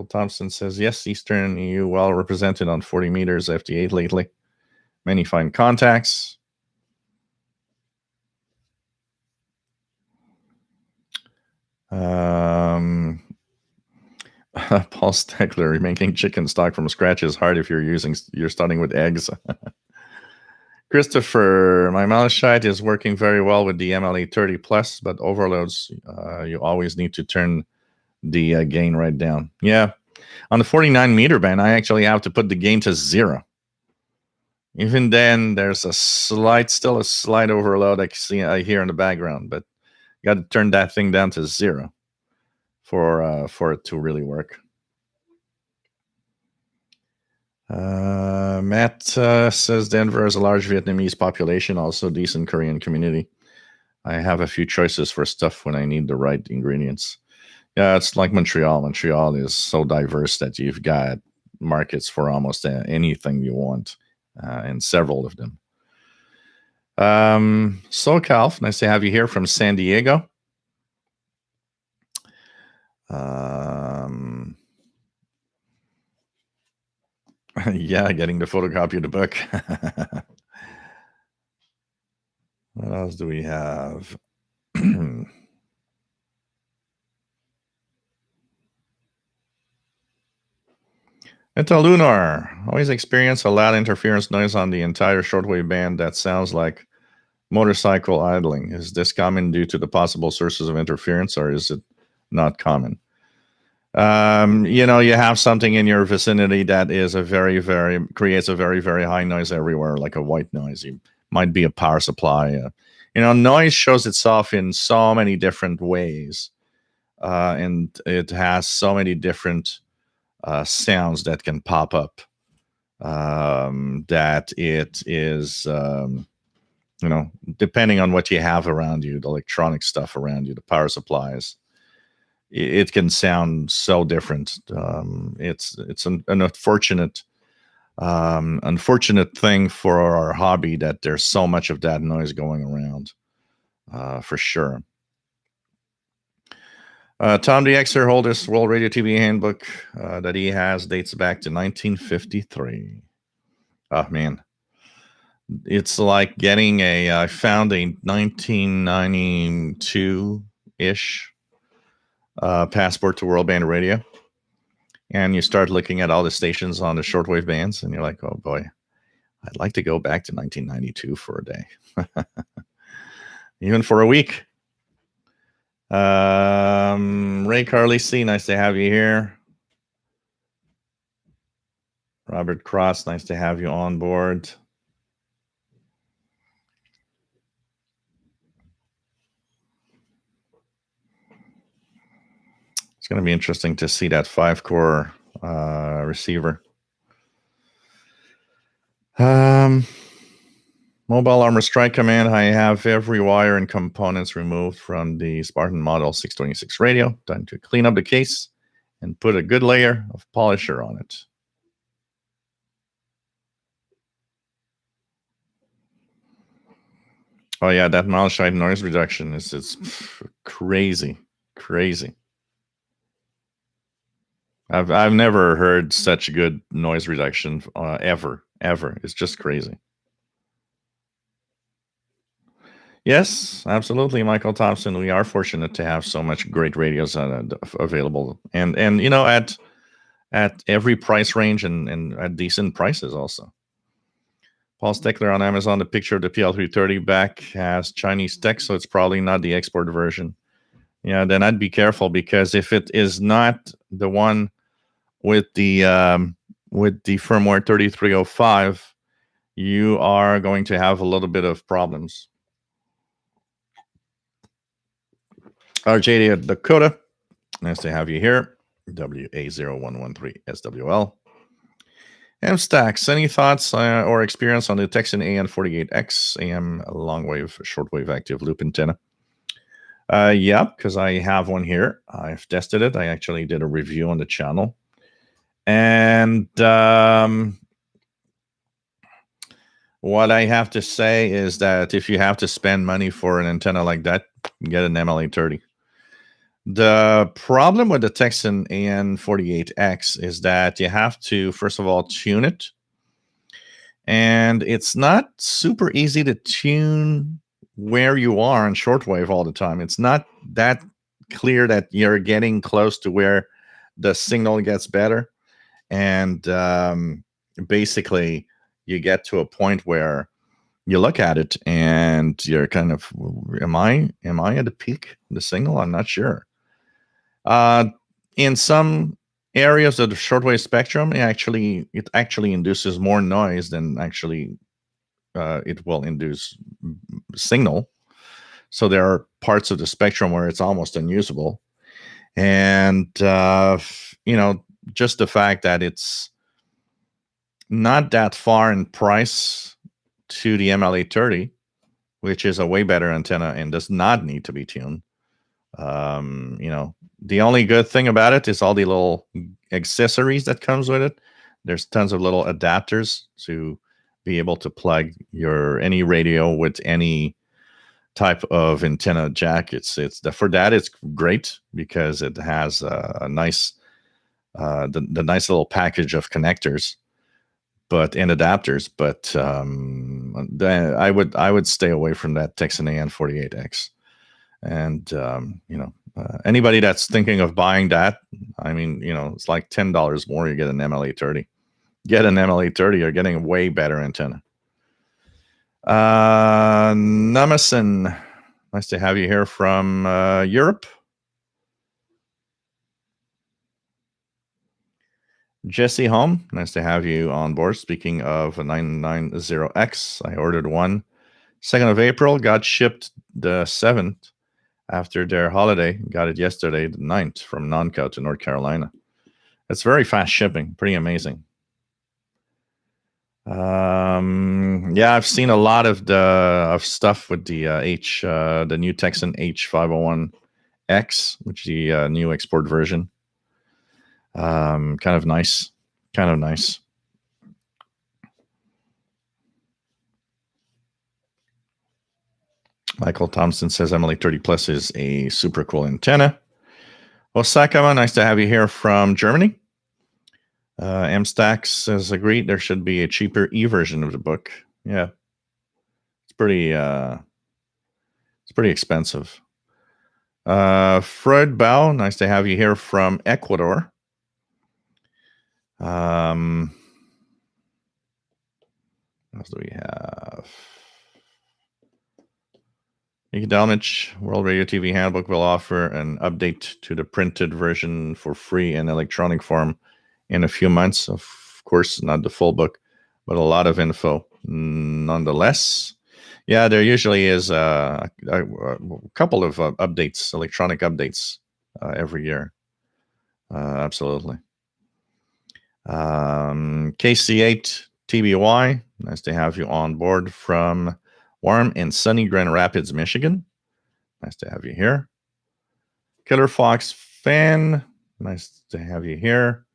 Thompson says, yes, Eastern EU well represented on 40 meters FT8 lately. Many fine contacts. Paul Steckler, making chicken stock from scratch is hard if you're starting with eggs. Christopher, my Malachite is working very well with the MLA 30 plus, but overloads, you always need to turn the gain right down. Yeah, on the 49 meter band, I actually have to put the gain to 0. Even then, there's still a slight overload I hear in the background, but you got to turn that thing down to 0 for it to really work. Matt says Denver has a large Vietnamese population, also decent Korean community. I have a few choices for stuff when I need the right ingredients. Yeah, it's like Montreal. Montreal is so diverse that you've got markets for almost anything you want, and several of them. SoCal, nice to have you here from San Diego. Yeah, getting the photocopy of the book. What else do we have? Lunar, always experience a loud interference noise on the entire shortwave band that sounds like motorcycle idling. Is this common due to the possible sources of interference, or is it not common? You have something in your vicinity that is creates a very, very high noise everywhere, like a white noise. It might be a power supply. Noise shows itself in so many different ways, and it has so many different sounds that can pop up, that it is, depending on what you have around you, the electronic stuff around you, the power supplies, it can sound so different. It's an unfortunate thing for our hobby that there's so much of that noise going around, for sure. Tom Dxing holds this World Radio TV handbook that he has dates back to 1953. Oh, man. It's like getting I found a 1992-ish passport to world band radio. And you start looking at all the stations on the shortwave bands, and you're like, oh boy, I'd like to go back to 1992 for a day. Even for a week. Ray Carlisi, nice to have you here. Robert Cross, nice to have you on board. It's going to be interesting to see that 5-core receiver. Mobile Armor Strike Command. I have every wire and components removed from the Spartan Model 626 radio. Time to clean up the case and put a good layer of polisher on it. Oh yeah, that Malachite noise reduction is crazy. I've never heard such good noise reduction ever. It's just crazy. Yes, absolutely, Michael Thompson. We are fortunate to have so much great radios available, and at every price range and at decent prices also. Paul Steckler on Amazon, the picture of the PL330 back has Chinese text, so it's probably not the export version. Yeah, then I'd be careful, because if it is not the one with the firmware 3305, you are going to have a little bit of problems. RJ Dakota, nice to have you here. WA0113SWL. M Stacks, any thoughts or experience on the Dxing AN48X AM long wave shortwave active loop antenna? Yeah, because I have one here. I've tested it. I actually did a review on the channel. And what I have to say is that if you have to spend money for an antenna like that, get an MLA30. The problem with the Dxing AN48X is that you have to, first of all, tune it. And it's not super easy to tune where you are on shortwave all the time. It's not that clear that you're getting close to where the signal gets better. And basically, you get to a point where you look at it and you're kind of, am I at the peak of the signal? I'm not sure. In some areas of the shortwave spectrum, it actually induces more noise than actually it will induce signal. So there are parts of the spectrum where it's almost unusable. And just the fact that it's not that far in price to the MLA30, which is a way better antenna and does not need to be tuned. The only good thing about it is all the little accessories that comes with it. There's tons of little adapters to be able to plug any radio with any type of antenna jack. For that it's great, because it has a nice the nice little package of connectors and adapters. But I would stay away from that Dxing AN48X. And anybody that's thinking of buying that, it's like $10 more. You get an MLA30. Get an MLA30. You're getting a way better antenna. Namasan, nice to have you here from Europe. Jesse Home, nice to have you on board. Speaking of a 990X, I ordered one 2nd of April, got shipped the 7th after their holiday. Got it yesterday, the 9th, from Nonco to North Carolina. It's very fast shipping, pretty amazing. Yeah, I've seen a lot of stuff with the the new Dxing H501X, which is the new export version. Kind of nice. Michael Thompson says MLA30 Plus is a super cool antenna. Osaka, nice to have you here from Germany. MStax has agreed there should be a cheaper e-version of the book. Yeah, it's pretty expensive. Fred Bao, nice to have you here from Ecuador. What else do we have? Nick Dalmich, World Radio TV Handbook will offer an update to the printed version for free in electronic form in a few months. Of course, not the full book, but a lot of info nonetheless. Yeah, there usually is a couple of updates, electronic updates every year. Absolutely. KC8 TBY, nice to have you on board from warm and sunny Grand Rapids, Michigan. Nice to have you here. Killer Fox fan, nice to have you here.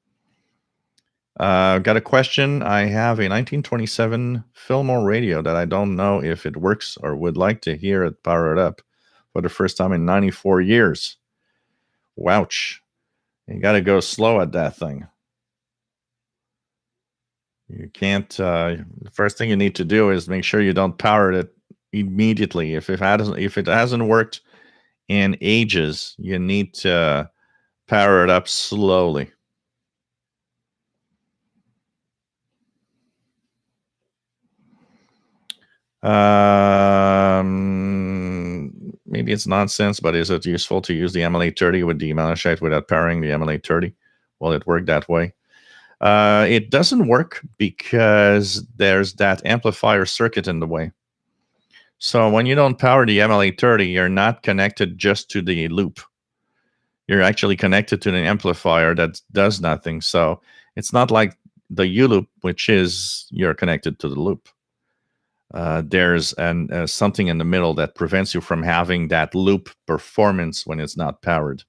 Got a question. I have a 1927 Fillmore radio that I don't know if it works or would like to hear it powered up for the first time in 94 years. Wouch. You got to go slow at that thing. You can't. The first thing you need to do is make sure you don't power it immediately. If it hasn't worked in ages, you need to power it up slowly. Maybe it's nonsense, but is it useful to use the ML830 with the Malachite without powering the ML830? Will it work that way? It doesn't work because there's that amplifier circuit in the way. So when you don't power the ML830, you're not connected just to the loop. You're actually connected to an amplifier that does nothing. So it's not like the U loop, which is you're connected to the loop. There's something in the middle that prevents you from having that loop performance when it's not powered,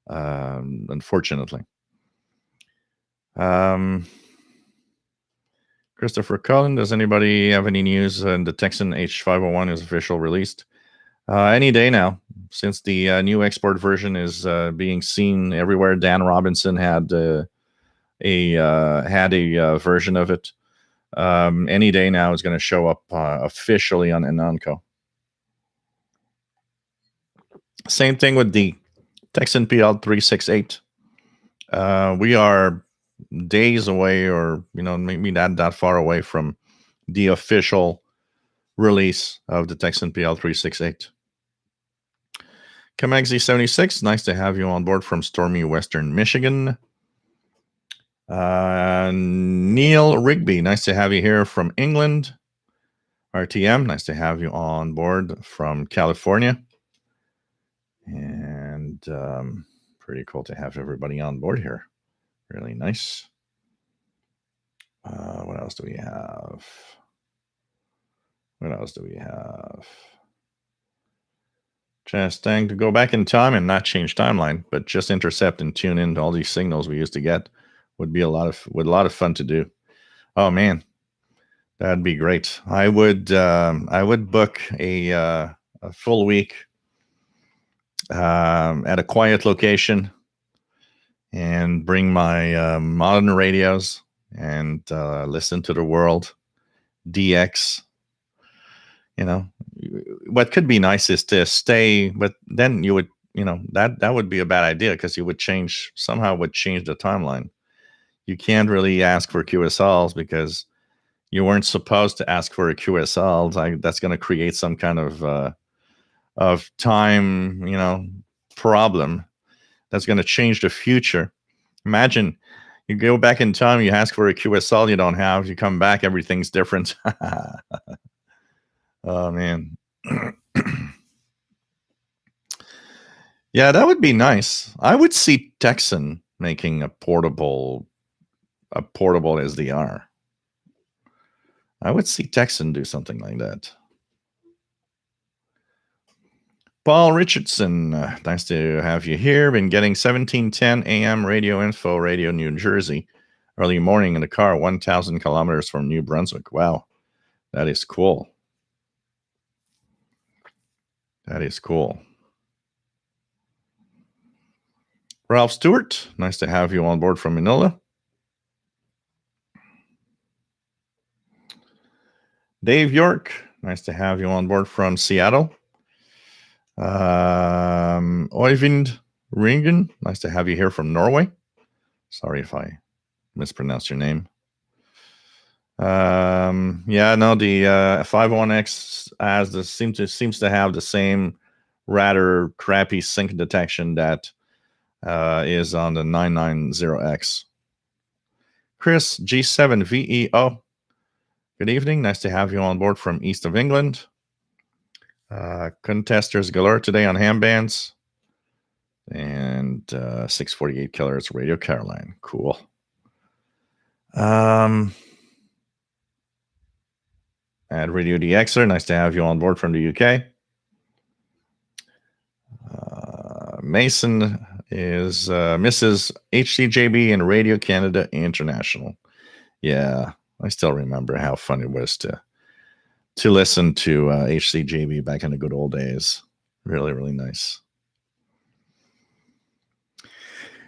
unfortunately. Christopher Cullen, does anybody have any news on the Texan H501 is official released? Any day now, since the new export version is being seen everywhere. Dan Robinson had a version of it. Any day now is going to show up officially on Enonco. Same thing with the Texan PL368. We are days away, or maybe not that far away from the official release of the Texan PL368. Kamexi76, nice to have you on board from stormy Western Michigan. Neil Rigby, nice to have you here from England. RTM, nice to have you on board from California. And pretty cool to have everybody on board here. Really nice. What else do we have? Just to go back in time and not change timeline, but just intercept and tune in to all these signals we used to get would be a lot of fun to do. Oh man, that'd be great. I would book a full week at a quiet location and bring my modern radios and listen to the world. DX. What could be nice is to stay, but then you would, that would be a bad idea because you would change the timeline. You can't really ask for QSLs because you weren't supposed to ask for a QSL. That's going to create some kind of time, problem that's going to change the future. Imagine you go back in time, you ask for a QSL you don't have, you come back, everything's different. Oh man. Yeah, that would be nice. I would see Texan making a portable SDR. I would see Texan do something like that. Paul Richardson, nice to have you here. Been getting 1710 AM radio info, Radio New Jersey, early morning in the car, 1,000 kilometers from New Brunswick. Wow, that is cool. That is cool. Ralph Stewart, nice to have you on board from Manila. Dave York, nice to have you on board from Seattle. Oyvind Ringen, nice to have you here from Norway. Sorry if I mispronounced your name. Yeah, no, the 51X seems to have the same rather crappy sync detection that is on the 990X. Chris G7VEO, good evening. Nice to have you on board from east of England. Contesters galore today on ham bands. And 648 kilohertz Radio Caroline. Cool. At Radio Dxer, nice to have you on board from the UK. Mason is Mrs. HCJB and Radio Canada International. Yeah, I still remember how fun it was to listen to HCJB back in the good old days. Really, really nice.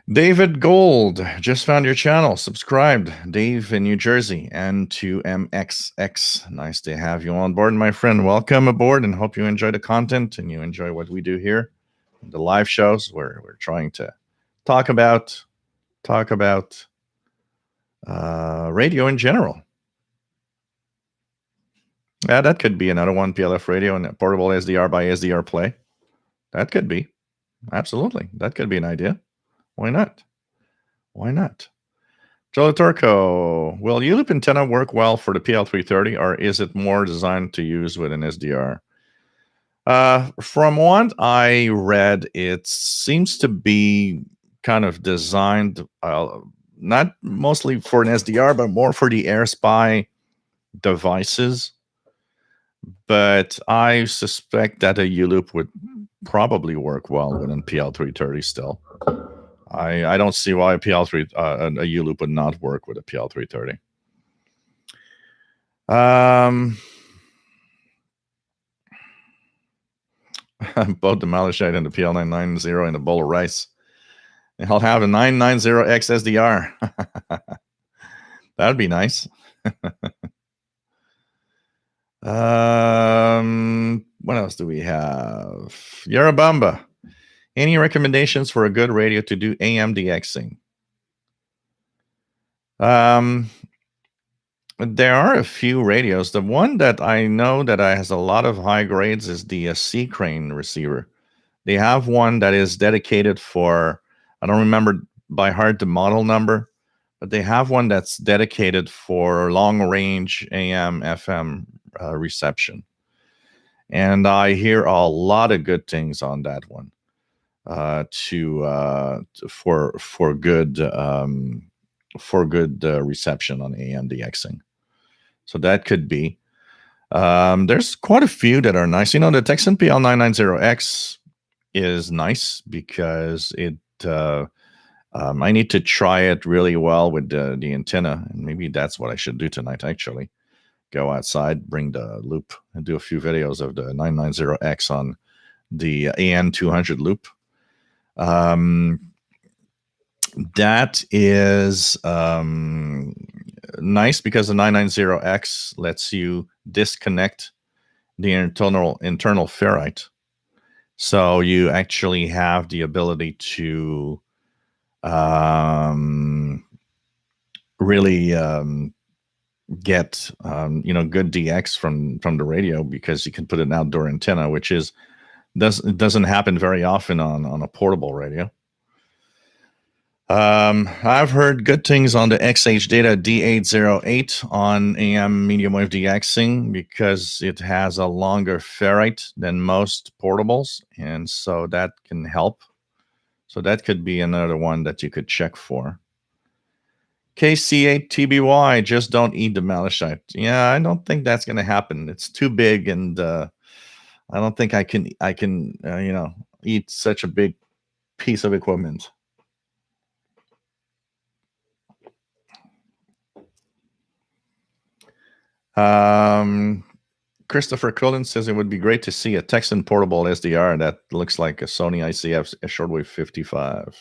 David Gold, just found your channel. Subscribed. Dave in New Jersey. N2MXX. Nice to have you on board, my friend. Welcome aboard, and hope you enjoy the content and you enjoy what we do here. The live shows where we're trying to talk about radio in general. Yeah, that could be another one, PLF radio and portable SDR by SDR play. That could be. Absolutely. That could be an idea. Why not? Why not? Joe Turco, will U-loop antenna work well for the PL330, or is it more designed to use with an SDR? From what I read, it seems to be kind of designed not mostly for an SDR, but more for the AirSpy devices. But I suspect that a U-loop would probably work well with an PL330 still. I don't see why a U-loop would not work with a PL330. Both the Malachite and the PL990 and a bowl of rice. I'll have a 990X SDR. That would be nice. What else do we have? Yarabamba. Any recommendations for a good radio to do AM Dxing? There are a few radios. The one that I know that has a lot of high grades is the C Crane receiver. They have one that is dedicated for, I don't remember by heart the model number, but they have one that's dedicated for long range AM FM reception. And I hear a lot of good things on that one. For good reception on AM Dxing. So that could be. There's quite a few that are nice. You know, the Texan PL990X is nice because it. I need to try it really well with the antenna, and maybe that's what I should do tonight. Actually, go outside, bring the loop, and do a few videos of the 990X on the AN200 loop. That is nice because the 990X lets you disconnect the internal ferrite. So you actually have the ability to really get good DX from the radio, because you can put an outdoor antenna, which doesn't happen very often on a portable radio. I've heard good things on the XH Data D808 on AM medium wave Dxing because it has a longer ferrite than most portables, and so that can help. So that could be another one that you could check for. KC8TBY, just don't eat the Malachite. Yeah, I don't think that's going to happen. It's too big, and I don't think I can eat such a big piece of equipment. Christopher Cullen says it would be great to see a Texan portable SDR that looks like a Sony ICF, a Shortwave 55.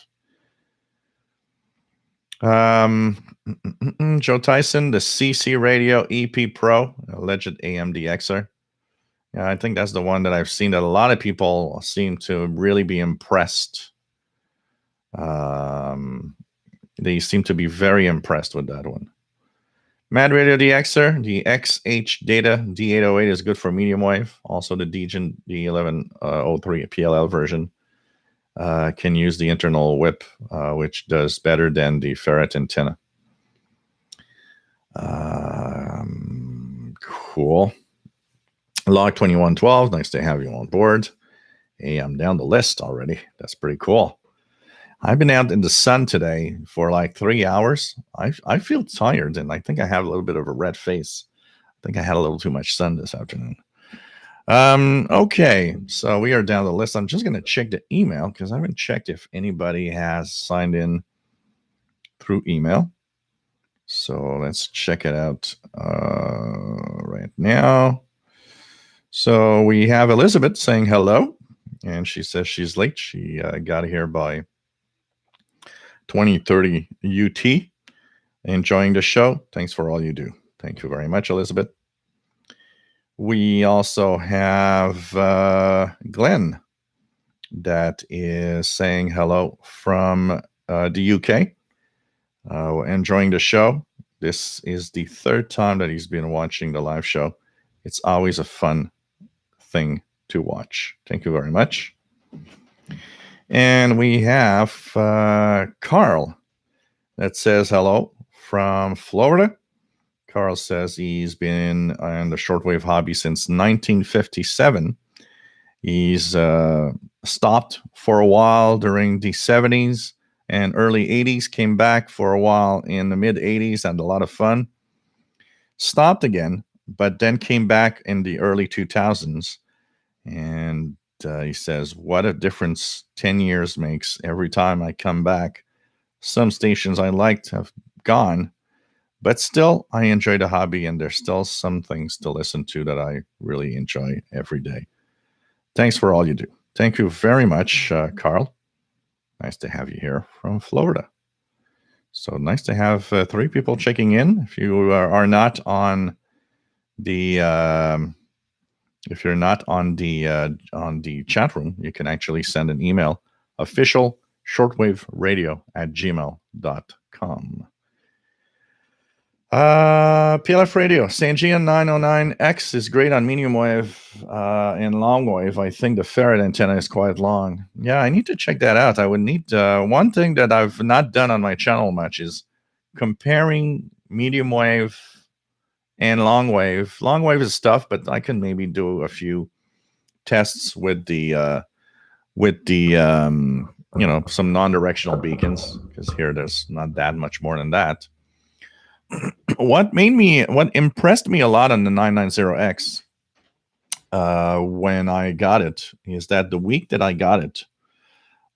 Joe Tyson, the CC Radio EP Pro, alleged AMDXer. Yeah, I think that's the one that I've seen that a lot of people seem to really be impressed. They seem to be very impressed with that one. Mad Radio DXer, the XH Data D808 is good for medium wave. Also, the Dxing D1103 PLL version can use the internal whip, which does better than the ferret antenna. Cool. Log 2112, nice to have you on board. Hey, I'm down the list already. That's pretty cool. I've been out in the sun today for like 3 hours. I feel tired, and I think I have a little bit of a red face. I think I had a little too much sun this afternoon. Okay, so we are down the list. I'm just going to check the email because I haven't checked if anybody has signed in through email. So let's check it out right now. So we have Elizabeth saying hello, and she says she's late. She got here by 2030 UT. Enjoying the show. Thanks for all you do. Thank you very much, Elizabeth. We also have Glenn that is saying hello from the UK. Enjoying the show. This is the third time that he's been watching the live show. It's always a fun thing to watch. Thank you very much. And we have Carl that says hello from Florida. Carl says he's been in the shortwave hobby since 1957. He's stopped for a while during the 70s and early 80s, came back for a while in the mid 80s, had a lot of fun. Stopped again, but then came back in the early 2000s. And he says, what a difference 10 years makes every time I come back. Some stations I liked have gone, but still I enjoy the hobby, and there's still some things to listen to that I really enjoy every day. Thanks for all you do. Thank you very much, Carl. Nice to have you here from Florida. So nice to have 3 people checking in. If you are not on the if you're not on the chat room, you can actually send an email, officialshortwaveradio@gmail.com. PLF radio, Sangean 909X is great on medium wave and long wave. I think the ferret antenna is quite long. Yeah, I need to check that out. I would need one thing that I've not done on my channel much is comparing medium wave and long wave. Long wave is tough, but I can maybe do a few tests with the some non-directional beacons, because here there's not that much more than that. What impressed me a lot on the 990X when I got it is that the week that I got it,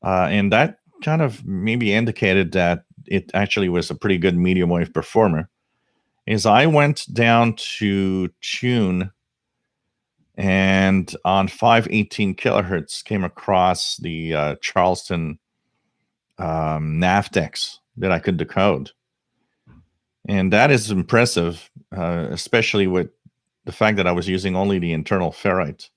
and that kind of maybe indicated that it actually was a pretty good medium wave performer, is I went down to tune and on 518 kilohertz came across the Charleston NAVTEX that I could decode. And that is impressive, especially with the fact that I was using only the internal ferrite.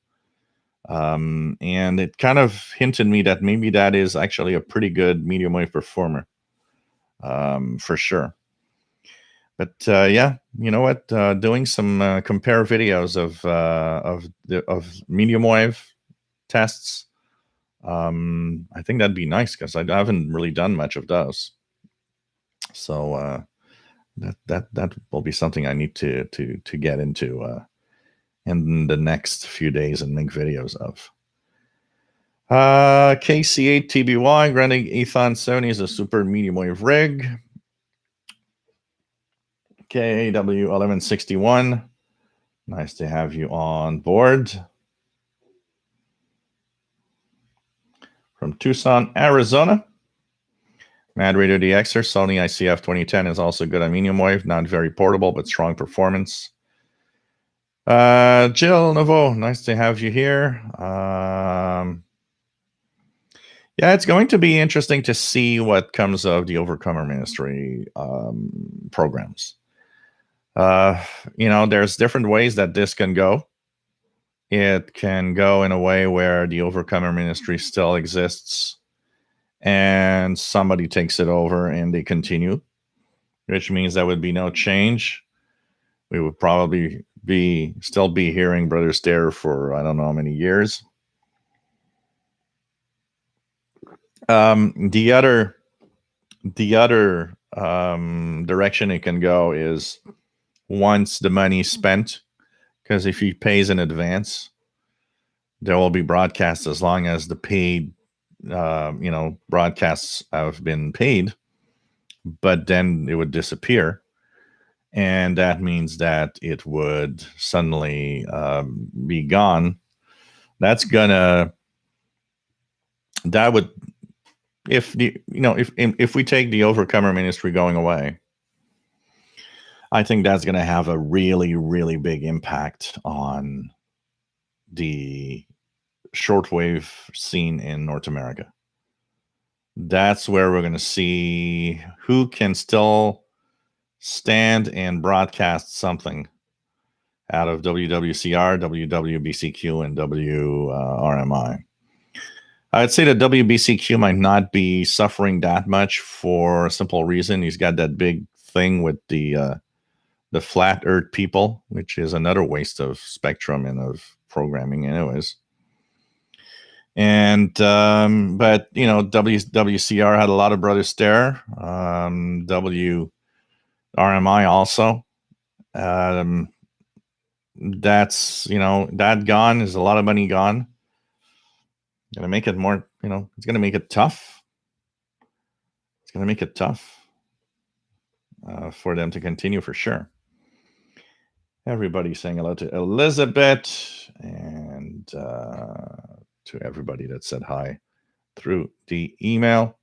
And it kind of hinted me that maybe that is actually a pretty good medium wave performer, for sure. But yeah, you know what? Doing some compare videos of medium wave tests, I think that'd be nice, because I haven't really done much of those. So that will be something I need to get into in the next few days and make videos of. KC8 TBY, Grandig Ethon 70 is a super medium wave rig. KAW1161, nice to have you on board. From Tucson, Arizona. Mad Radio DXer, Sony ICF 2010 is also good on medium wave, not very portable, but strong performance. Jill Novo, nice to have you here. Yeah, it's going to be interesting to see what comes of the Overcomer Ministry programs. There's different ways that this can go. It can go in a way where the Overcomer Ministry still exists and somebody takes it over and they continue, which means there would be no change. We would probably still be hearing Brother Stare for I don't know how many years. The other direction it can go is once the money's spent, because if he pays in advance, there will be broadcasts as long as the paid, broadcasts have been paid, but then it would disappear. And that means that it would suddenly be gone. That would, if we take the Overcomer Ministry going away, I think that's going to have a really, really big impact on the shortwave scene in North America. That's where we're going to see who can still stand and broadcast something out of WWCR, WWBCQ, and WRMI. I'd say that WBCQ might not be suffering that much for a simple reason. He's got that big thing with the flat earth people, which is another waste of spectrum and of programming anyways. And but WCR had a lot of Brother Stare, WRMI also. That's that gone is a lot of money gone. Gonna make it more, it's gonna make it tough. It's gonna make it tough for them to continue for sure. Everybody saying hello to Elizabeth and to everybody that said hi through the email.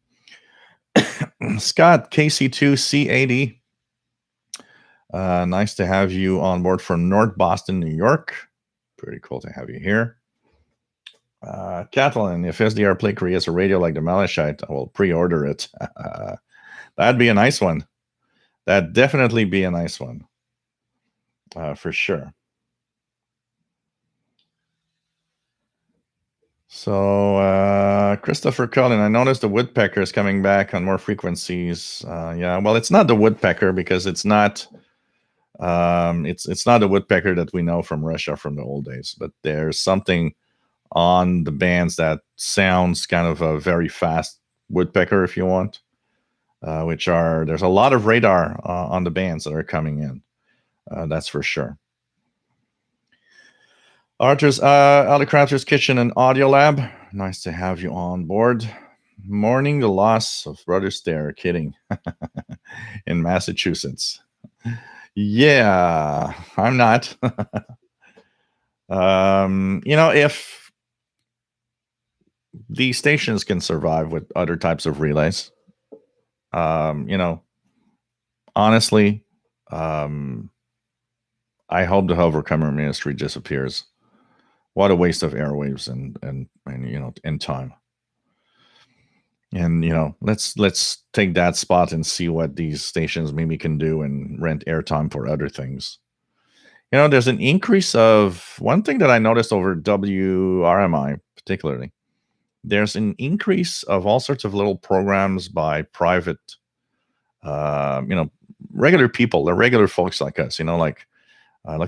Scott, KC2C80. Nice to have you on board from North Boston, New York. Pretty cool to have you here. Kathleen, if SDR Play creates a radio like the Malachite, I will pre-order it. That'd be a nice one. That'd definitely be a nice one. For sure. So, Christopher Cullen, I noticed the woodpecker is coming back on more frequencies. Yeah, well, it's not the woodpecker because it's not. It's not the woodpecker that we know from Russia from the old days, but there's something on the bands that sounds kind of a very fast woodpecker, if you want. There's a lot of radar on the bands that are coming in. That's for sure. Autocratter's Kitchen and Audio Lab. Nice to have you on board. Mourning the loss of Brother Stare. Kidding. In Massachusetts. Yeah, I'm not. If these stations can survive with other types of relays, honestly, I hope the Overcomer Ministry disappears. What a waste of airwaves and time. And let's take that spot and see what these stations maybe can do and rent airtime for other things. There's an increase of one thing that I noticed over WRMI particularly. There's an increase of all sorts of little programs by private, regular people. They're regular folks like us. Look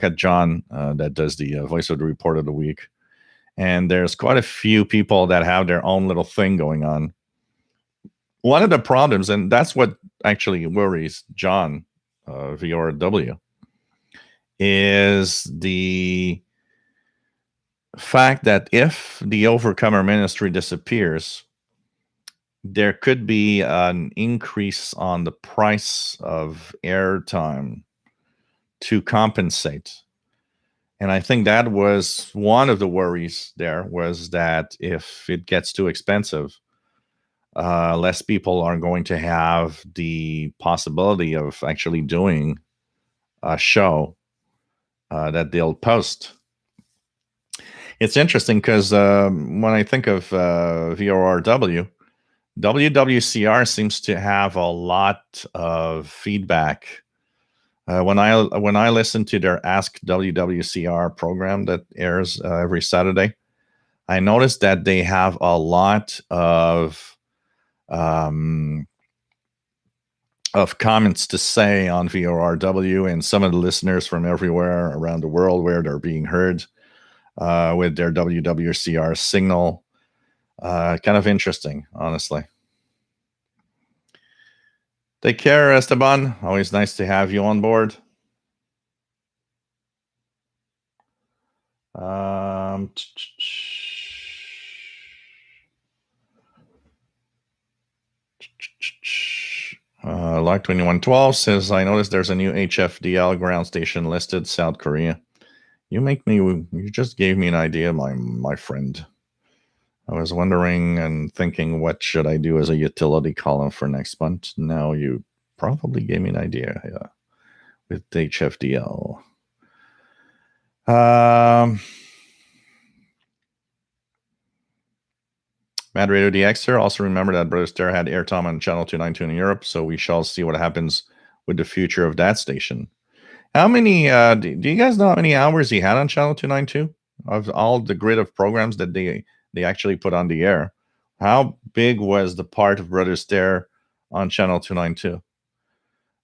at John that does the voice of the report of the week. And there's quite a few people that have their own little thing going on. One of the problems, and that's what actually worries John, VRW, is the fact that if the Overcomer Ministry disappears, there could be an increase on the price of airtime to compensate. And I think that was one of the worries there, was that if it gets too expensive, less people are going to have the possibility of actually doing a show that they'll post. It's interesting because when I think of VORW, WWCR seems to have a lot of feedback. When I listen to their Ask WWCR program that airs every Saturday, I noticed that they have a lot um, of comments to say on VORW, and some of the listeners from everywhere around the world where they're being heard with their WWCR signal. Kind of interesting, honestly. Take care, Esteban. Always nice to have you on board. Like 2112 says, I noticed there's a new HFDL ground station listed, South Korea. You just gave me an idea, my friend. I was wondering and thinking, what should I do as a utility column for next month? Now you probably gave me an idea with HFDL. Mad Radio Dxer, also remember that Brother Stare had airtime on channel 292 in Europe, so we shall see what happens with the future of that station. How many, do you guys know how many hours he had on channel 292? Of all the grid of programs that they actually put on the air? How big was the part of Brother Stare on channel 292?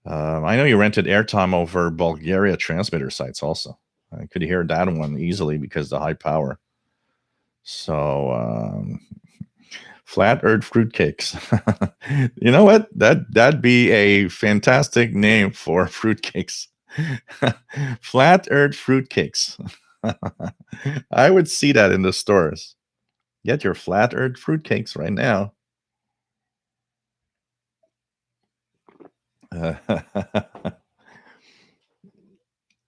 I know you rented airtime over Bulgaria transmitter sites also. I could hear that one easily because of the high power. So, Flat Earth Fruitcakes. You know what? That'd be a fantastic name for fruitcakes. Flat Earth Fruitcakes. I would see that in the stores. Get your Flat Earth Fruitcakes right now.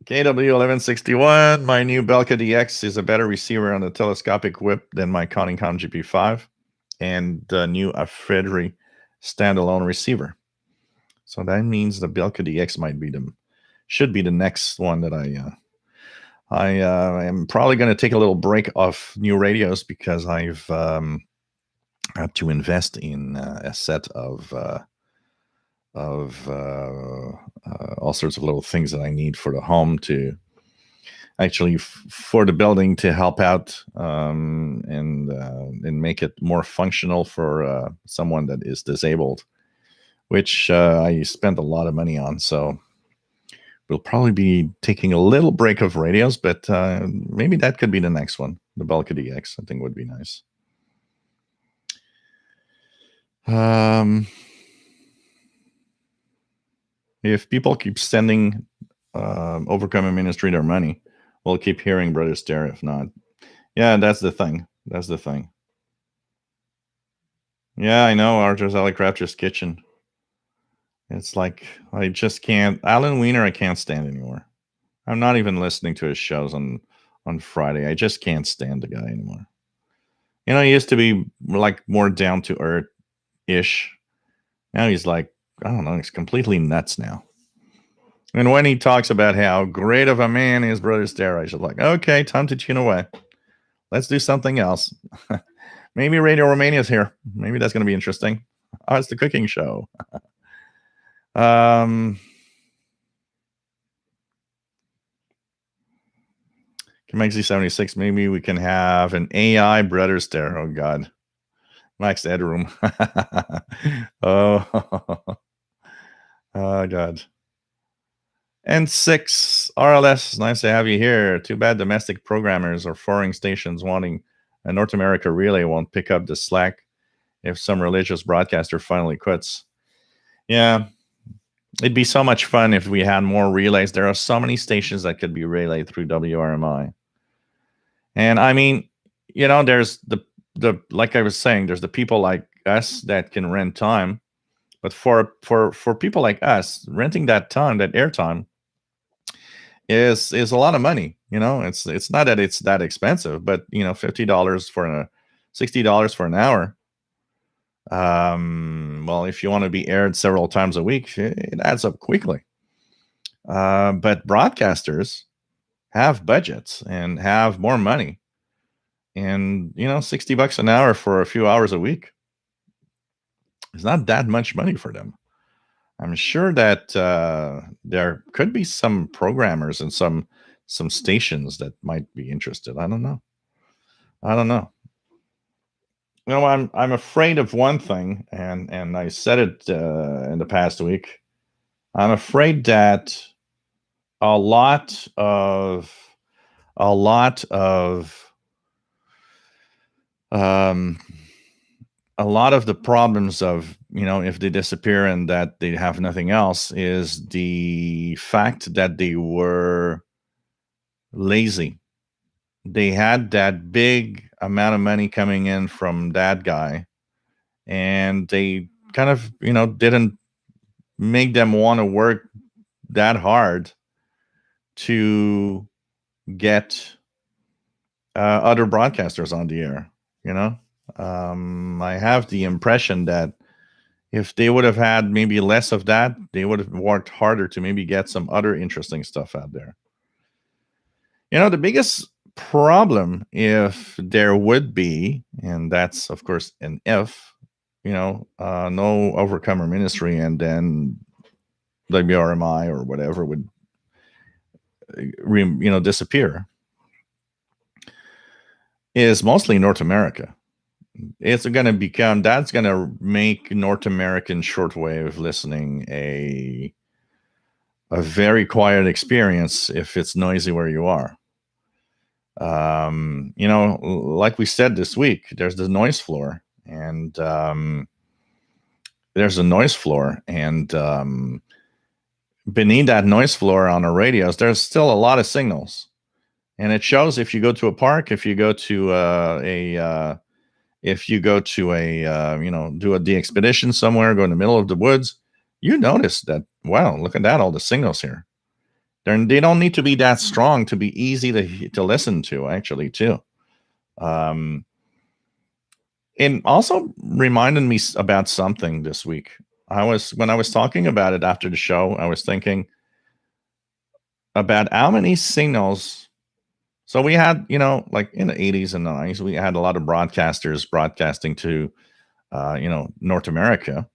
KW1161, my new Belka DX is a better receiver on the telescopic whip than my Konicon GP5 and the new Afredri standalone receiver. So that means the Belka DX should be the next one that I am probably going to take a little break off new radios because I've had to invest in a set of all sorts of little things that I need for the home to actually for the building to help out and make it more functional for someone that is disabled, which I spent a lot of money on. So we'll probably be taking a little break of radios, but maybe that could be the next one. The Belka DX, I think, would be nice. If people keep sending Overcoming Ministry their money, we'll keep hearing Brother Stare. If not, yeah, that's the thing. That's the thing. Yeah, I know. Archer's Crafter's Kitchen. It's like I just can't. Alan Wiener, I can't stand anymore. I'm not even listening to his shows on Friday. I just can't stand the guy anymore. You know, he used to be like more down to earth ish. Now he's like, I don't know, he's completely nuts now. And when he talks about how great of a man is Brother Stare, I should like, okay, time to tune away. Let's do something else. Maybe Radio Romania's here. Maybe that's going to be interesting. Oh, it's the cooking show. Maxi 76. Maybe we can have an AI Brother Stare. Oh God, Max Edroom. Oh God. And6 RLS. Nice to have you here. Too bad domestic programmers or foreign stations wanting a North America relay won't pick up the slack if some religious broadcaster finally quits. Yeah. It'd be so much fun if we had more relays. There are so many stations that could be relayed through WRMI. And I mean, you know, there's the like I was saying, there's the people like us that can rent time. But for people like us, renting that time, that airtime, is a lot of money. You know, it's not that it's that expensive, but you know, $50 for $60 for an hour. Well, if you want to be aired several times a week, it adds up quickly. But broadcasters have budgets and have more money, and you know, $60 an hour for a few hours a week. It's not that much money for them. I'm sure that there could be some programmers and some stations that might be interested. I don't know. I don't know. I'm afraid of one thing, and I said it in the past week. I'm afraid that a lot of a lot of um, a lot of the problems of, if they disappear and that they have nothing else, is the fact that they were lazy. They had that big amount of money coming in from that guy, and they kind of, didn't make them want to work that hard to get other broadcasters on the air. I have the impression that if they would have had maybe less of that, they would have worked harder to maybe get some other interesting stuff out there. The biggest problem, if there would be, and that's of course an if, no Overcomer Ministry, and then WRMI or whatever would, disappear, is mostly North America. It's going to become, that's going to make North American shortwave listening a very quiet experience if it's noisy where you are. Like we said this week, there's the noise floor, and beneath that noise floor on our radios, there's still a lot of signals, and it shows if you go to a park, if you go to do a de-expedition somewhere, go in the middle of the woods, you notice that, wow, look at that, all the signals here. They don't need to be that strong to be easy to listen to, actually, too. And also reminded me about something this week. When I was talking about it after the show, I was thinking about how many signals. So we had, like in the 80s and 90s, we had a lot of broadcasters broadcasting to, North America.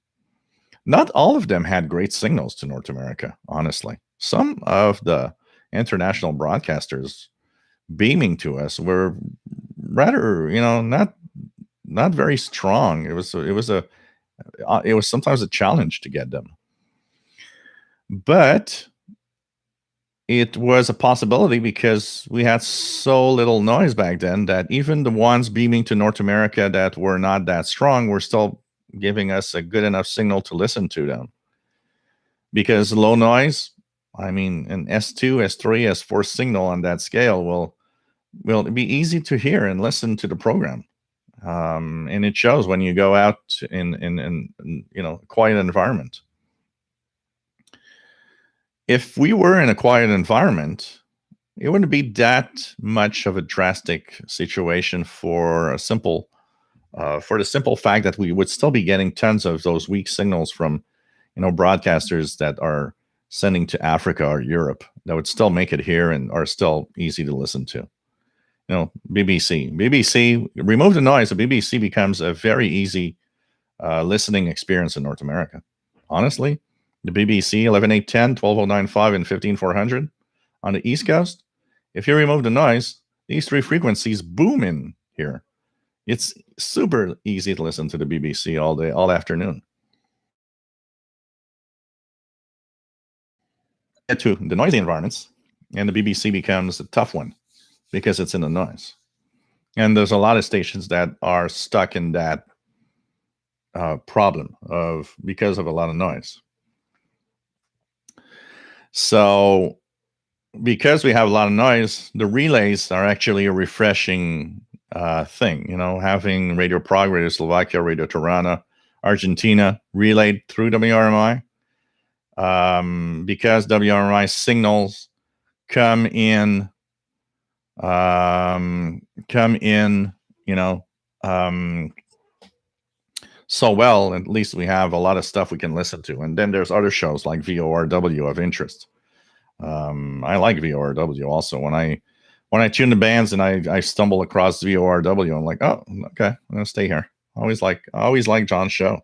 Not all of them had great signals to North America, honestly. Some of the international broadcasters beaming to us were rather, not very strong. It was sometimes a challenge to get them, but it was a possibility because we had so little noise back then that even the ones beaming to North America that were not that strong were still giving us a good enough signal to listen to them. Because low noise, I mean, an S2, S3, S4 signal on that scale will be easy to hear and listen to the program. And it shows when you go out in a quiet environment. If we were in a quiet environment, it wouldn't be that much of a drastic situation for the simple fact that we would still be getting tons of those weak signals from, broadcasters that are sending to Africa or Europe that would still make it here and are still easy to listen to. BBC, remove the noise, the BBC becomes a very easy listening experience in North America. Honestly, the BBC 11810, 12095, and 15400 on the East Coast, if you remove the noise, these three frequencies boom in here. It's super easy to listen to the BBC all day, all afternoon. Get to the noisy environments, and the BBC becomes a tough one because it's in the noise. And there's a lot of stations that are stuck in that problem because of a lot of noise. So because we have a lot of noise, the relays are actually a refreshing thing. Having Radio Prague, Radio Slovakia, Radio Tirana, Argentina relayed through WRMI, because WRMI signals come in, so well. At least we have a lot of stuff we can listen to. And then there's other shows like VORW of interest. I like VORW also. When I tune the bands and I stumble across VORW, I'm like, oh, okay, I'm gonna stay here. I always like John's show.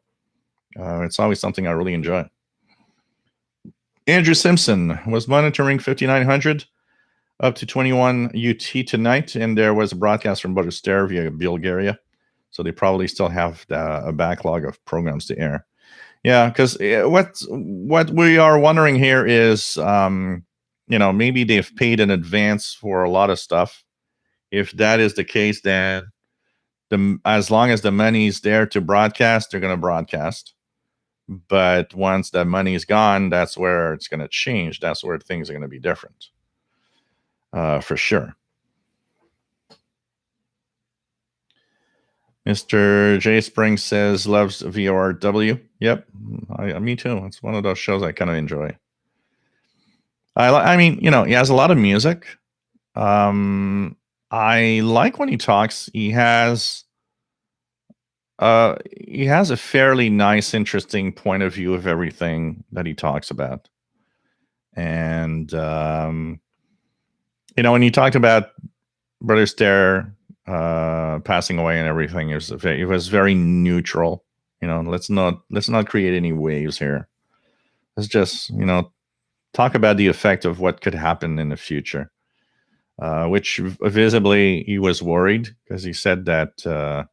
It's always something I really enjoy. Andrew Simpson was monitoring 5900 up to 21 UT tonight, and there was a broadcast from Budapest via Bulgaria. So they probably still have a backlog of programs to air. Yeah, because what we are wondering here is, maybe they've paid in advance for a lot of stuff. If that is the case, then as long as the money's there to broadcast, they're going to broadcast. But once that money's gone, that's where it's going to change. That's where things are going to be different, for sure. Mr. J. Spring says loves VORW. Yep, me too. It's one of those shows I kind of enjoy. I mean, he has a lot of music. I like when he talks. He has a fairly nice, interesting point of view of everything that he talks about. And when you talked about Brother Stair passing away and everything, it was very neutral. Let's not create any waves here. Let's just talk about the effect of what could happen in the future. Which visibly he was worried, because he said that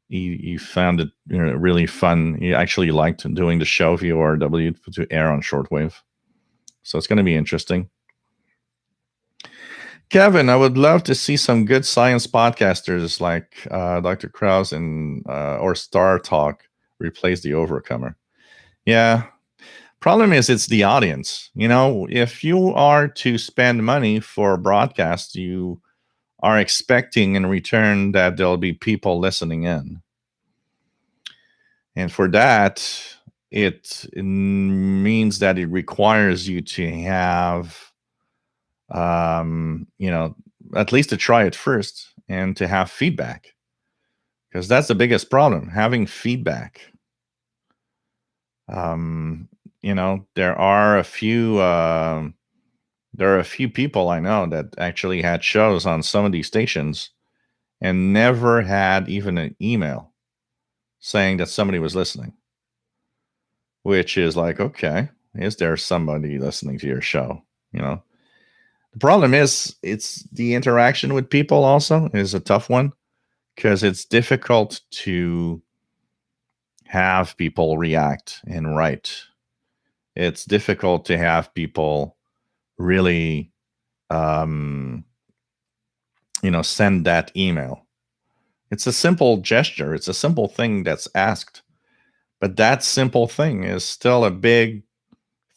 he found it really fun. He actually liked doing the show VORW to air on shortwave. So it's going to be interesting. Kevin, I would love to see some good science podcasters like Dr. Krause and or Star Talk replace the Overcomer. Yeah. Problem is, it's the audience. If you are to spend money for a broadcast, you are expecting in return that there'll be people listening in. And for that, it means that it requires you to have, at least to try it first and to have feedback. Because that's the biggest problem, having feedback. There are a few people I know that actually had shows on some of these stations and never had even an email saying that somebody was listening, which is like, okay, is there somebody listening to your show? The problem is, it's the interaction with people also is a tough one, because it's difficult to have people react and write. It's difficult to have people really, send that email. It's a simple gesture. It's a simple thing that's asked. But that simple thing is still a big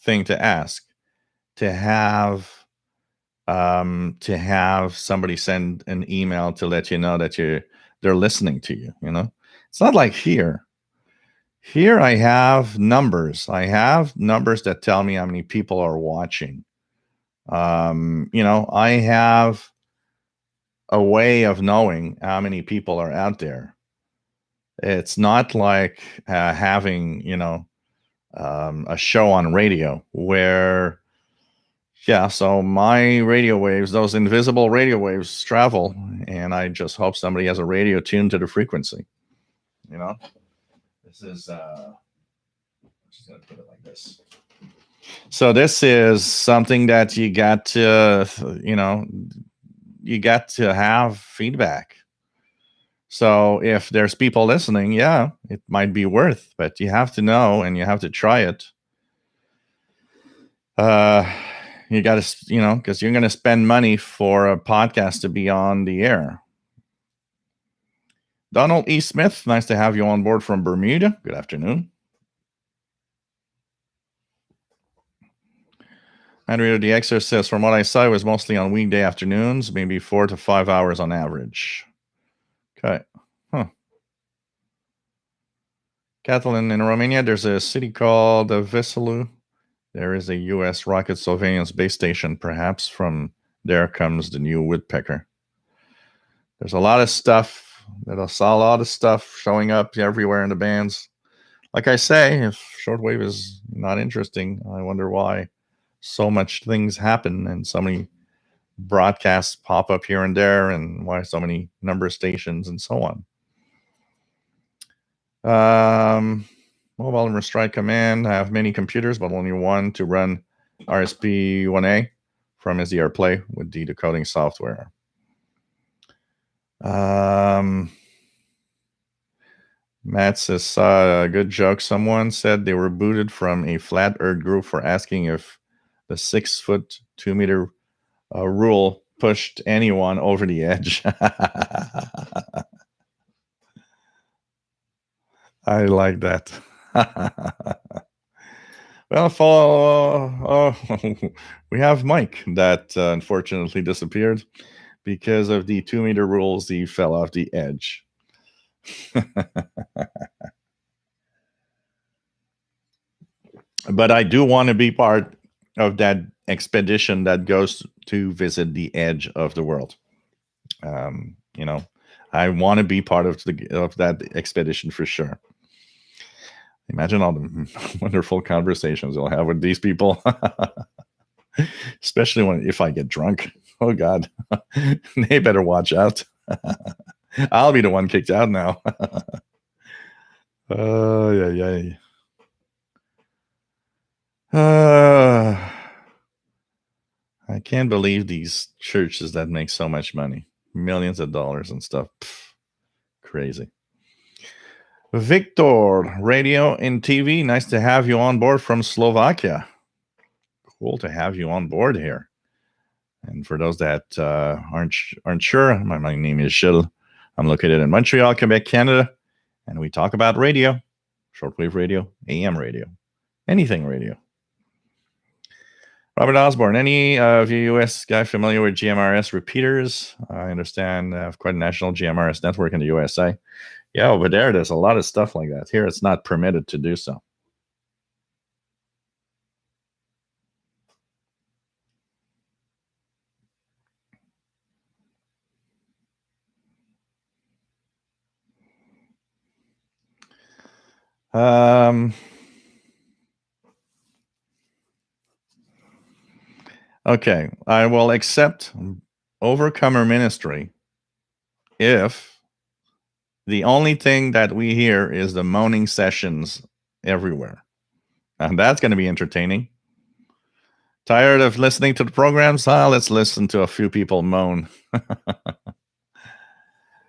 thing to ask. To have somebody send an email to let you know that they're listening to you. It's not like here. Here I have numbers. I have numbers that tell me how many people are watching. I have a way of knowing how many people are out there. It's not like having, a show on radio where, so my radio waves, those invisible radio waves, travel, and I just hope somebody has a radio tuned to the frequency. This is, I'm just going to put it like this. So this is something that you got to, have feedback. So if there's people listening, it might be worth, but you have to know and you have to try it. You got to, because you're going to spend money for a podcast to be on the air. Donald E. Smith, nice to have you on board from Bermuda. Good afternoon. Andrea Dxing says, from what I saw, it was mostly on weekday afternoons, maybe 4 to 5 hours on average. Okay. Kathleen, in Romania, there's a city called Veselu. There is a U.S. rocket surveillance base station. Perhaps from there comes the new woodpecker. There's a lot of stuff. There's a lot of stuff showing up everywhere in the bands. Like I say, if shortwave is not interesting, I wonder why so much things happen and so many broadcasts pop up here and there, and why so many number stations and so on. Mobile and strike command have many computers, but only one to run RSP1A from SDR Play with the decoding software. Matt says, a good joke. Someone said they were booted from a flat earth group for asking if the 6 foot 2 meter rule pushed anyone over the edge. I like that. Well, we have Mike that unfortunately disappeared because of the 2 meter rules. He fell off the edge. But I do want to be part of that expedition that goes to visit the edge of the world. I want to be part of that expedition for sure. Imagine all the wonderful conversations you'll have with these people, especially if I get drunk. Oh God, they better watch out. I'll be the one kicked out now. Yeah. I can't believe these churches that make so much money, millions of dollars and stuff. Pff, crazy. Victor, radio and TV. Nice to have you on board from Slovakia. Cool to have you on board here. And for those that aren't sure, my name is Gilles. I'm located in Montreal, Quebec, Canada, and we talk about radio, shortwave radio, AM radio, anything radio. Robert Osborne, any of you U.S. guy familiar with GMRS repeaters? I understand I have quite a national GMRS network in the USA. Yeah, over there's a lot of stuff like that. Here, it's not permitted to do so. Okay, I will accept Overcomer Ministry if the only thing that we hear is the moaning sessions everywhere. And that's going to be entertaining. Tired of listening to the programs? Let's listen to a few people moan.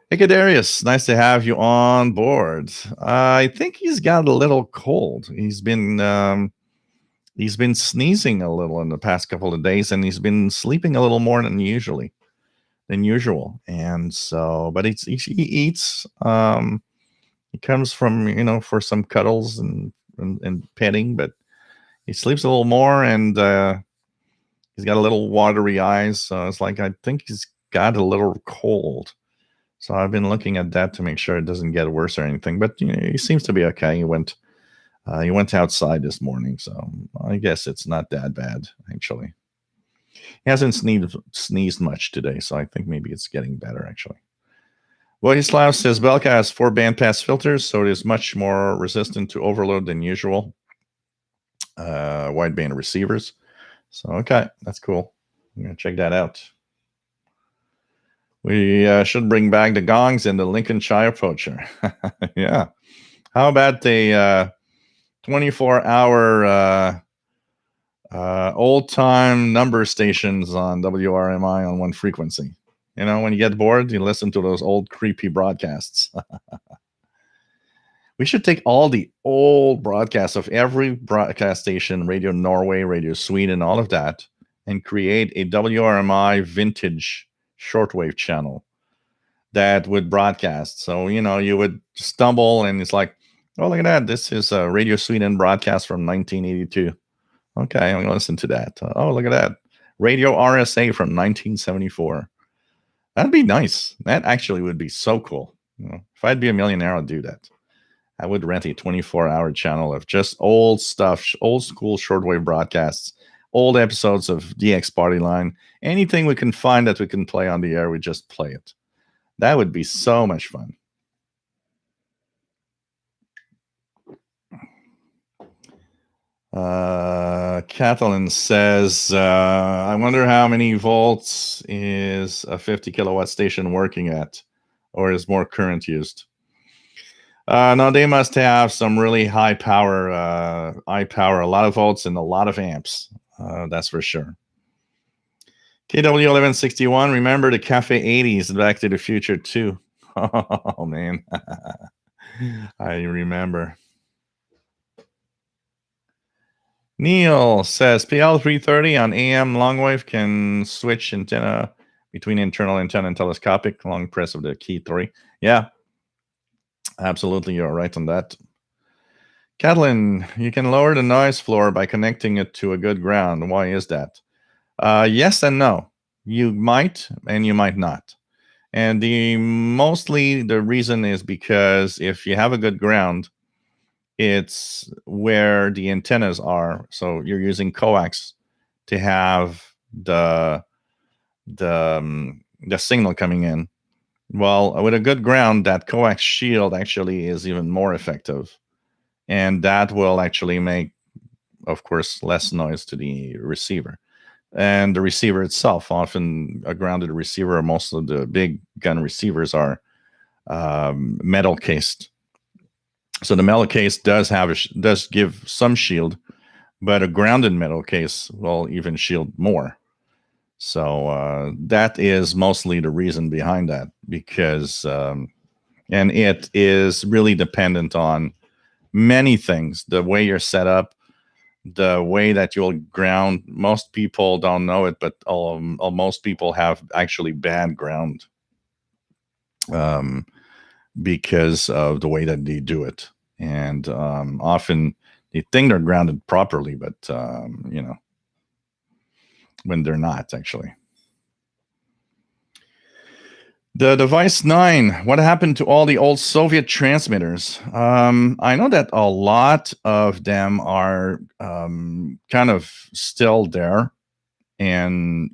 Hey, Darius, nice to have you on board. I think he's got a little cold. He's been sneezing a little in the past couple of days, and he's been sleeping a little more than usual. And so, but he eats. He comes from for some cuddles and petting, but he sleeps a little more, and he's got a little watery eyes. So it's like I think he's got a little cold. So I've been looking at that to make sure it doesn't get worse or anything. But he seems to be okay. He went outside this morning, so I guess it's not that bad actually. He hasn't sneezed much today, so I think maybe it's getting better actually. Vojislav says Belka has 4 bandpass filters, so it is much more resistant to overload than usual wideband receivers. So okay, that's cool. I'm gonna check that out. We should bring back the gongs and the Lincolnshire poacher. Yeah. How about the 24-hour old-time number stations on WRMI on one frequency? When you get bored, you listen to those old creepy broadcasts. We should take all the old broadcasts of every broadcast station, Radio Norway, Radio Sweden, all of that, and create a WRMI vintage shortwave channel that would broadcast. So, you would stumble and it's like, oh, look at that. This is a Radio Sweden broadcast from 1982. Okay, I'm going to listen to that. Oh, look at that. Radio RSA from 1974. That'd be nice. That actually would be so cool. If I'd be a millionaire, I'd do that. I would rent a 24-hour channel of just old stuff, old school shortwave broadcasts, old episodes of DX Party Line. Anything we can find that we can play on the air, we just play it. That would be so much fun. Kathleen says, I wonder how many volts is a 50 kilowatt station working at, or is more current used? No, they must have some really high power, a lot of volts and a lot of amps. That's for sure. KW1161, remember the Cafe 80s, Back to the Future too. Oh, man. I remember. Neil says PL330 on AM longwave can switch antenna between internal antenna and telescopic long press of the key 3. Yeah, absolutely. You're right on that. Catalin, you can lower the noise floor by connecting it to a good ground. Why is that? Yes and no. You might and you might not. And mostly the reason is because if you have a good ground, it's where the antennas are. So you're using coax to have the the signal coming in. Well, with a good ground, that coax shield actually is even more effective, and that will actually make, of course, less noise to the receiver. And the receiver itself, often a grounded receiver, most of the big gun receivers are metal cased. So the metal case does give some shield, but a grounded metal case will even shield more. So that is mostly the reason behind that, because and it is really dependent on many things: the way you're set up, the way that you'll ground. Most people don't know it, but most people have actually bad ground because of the way that they do it, and often they think they're grounded properly, but when they're not actually. The device 9, what happened to all the old Soviet transmitters? I know that a lot of them are kind of still there and,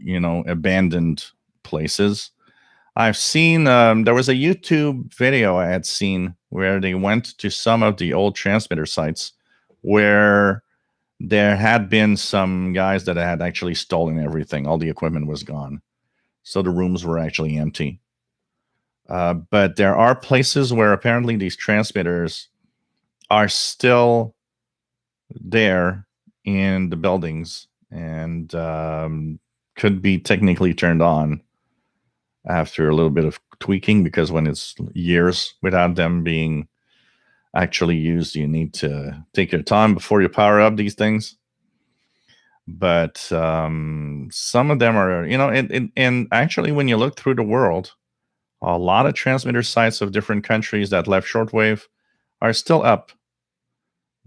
abandoned places. I've seen, there was a YouTube video I had seen where they went to some of the old transmitter sites where there had been some guys that had actually stolen everything. All the equipment was gone. So the rooms were actually empty. But there are places where apparently these transmitters are still there in the buildings and could be technically turned on after a little bit of tweaking, because when it's years without them being actually used, you need to take your time before you power up these things. But some of them are, and actually when you look through the world, a lot of transmitter sites of different countries that left shortwave are still up.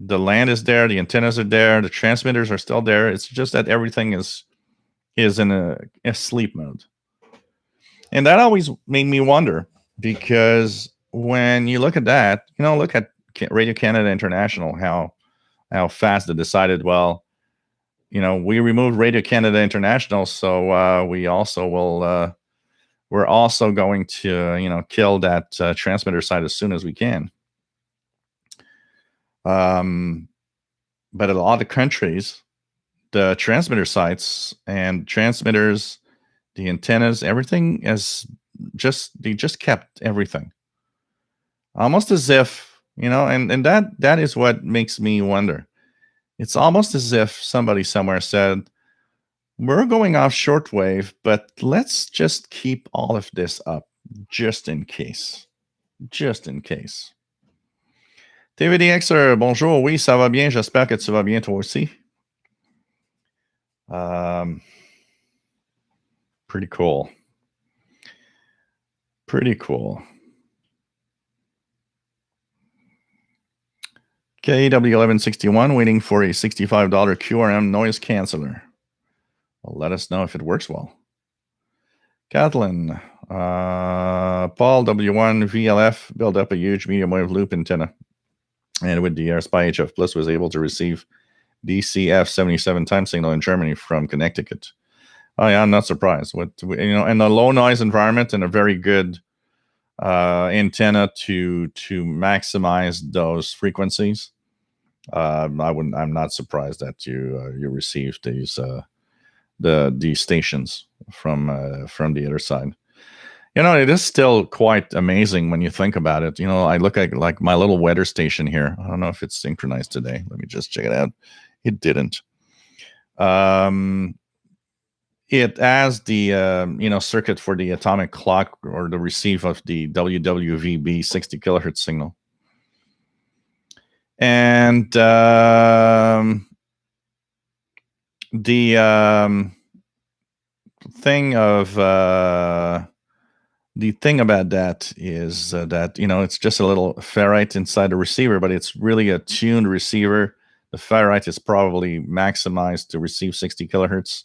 The land is there, the antennas are there, the transmitters are still there. It's just that everything is in a sleep mode. And that always made me wonder, because when you look at that, look at Radio Canada International, how fast they decided, well, we removed Radio Canada International, so we also will we're also going to, kill that transmitter site as soon as we can. But a lot of countries, the transmitter sites and transmitters, the antennas, everything they just kept everything. Almost as if, and that is what makes me wonder. It's almost as if somebody somewhere said, we're going off shortwave, but let's just keep all of this up just in case. Just in case. TVDXer, bonjour. Oui, ça va bien. J'espère que tu vas bien toi aussi. Pretty cool. Pretty cool. KW1161 waiting for a $65 QRM noise canceller. Well, let us know if it works well. Kathleen, Paul W1 VLF built up a huge medium wave loop antenna, and with the Spy HF Plus was able to receive DCF 77 time signal in Germany from Connecticut. Oh yeah, I'm not surprised. In a low noise environment and a very good antenna to maximize those frequencies, I'm not surprised that you received these stations from the other side. It is still quite amazing when you think about it. I look at like my little weather station here. I don't know if it's synchronized today. Let me just check it out. It didn't. It has the circuit for the atomic clock or the receive of the WWVB 60 kilohertz signal. And the thing about that is that it's just a little ferrite inside the receiver, but it's really a tuned receiver. The ferrite is probably maximized to receive 60 kilohertz.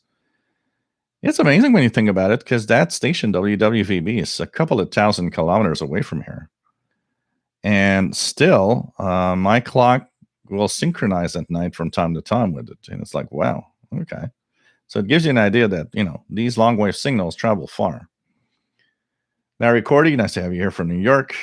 It's amazing when you think about it, because that station WWVB is a couple of 1,000 kilometers away from here, and still my clock will synchronize at night from time to time with it, and it's like, wow, okay. So it gives you an idea that these long wave signals travel far. Now, recording, nice to have you here from New York.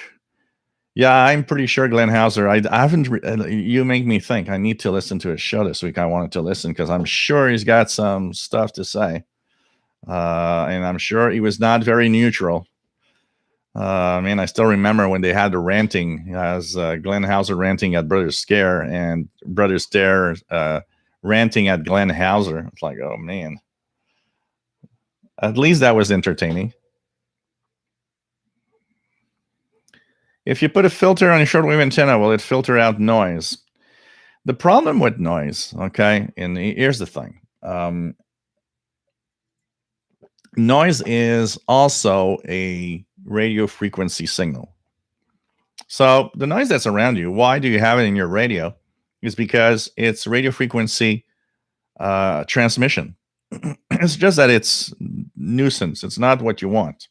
Yeah, I'm pretty sure Glenn Hauser. I haven't. You make me think. I need to listen to his show this week. I wanted to listen because I'm sure he's got some stuff to say, and I'm sure he was not very neutral. I still remember when they had the ranting, as Glenn Hauser ranting at Brother Scare and Brother Stare ranting at Glenn Hauser. It's like, oh man. At least that was entertaining. If you put a filter on a shortwave antenna, will it filter out noise? The problem with noise, okay, and here's the thing. Noise is also a radio frequency signal. So the noise that's around you, why do you have it in your radio? Is because it's radio frequency transmission. It's just that it's nuisance. It's not what you want.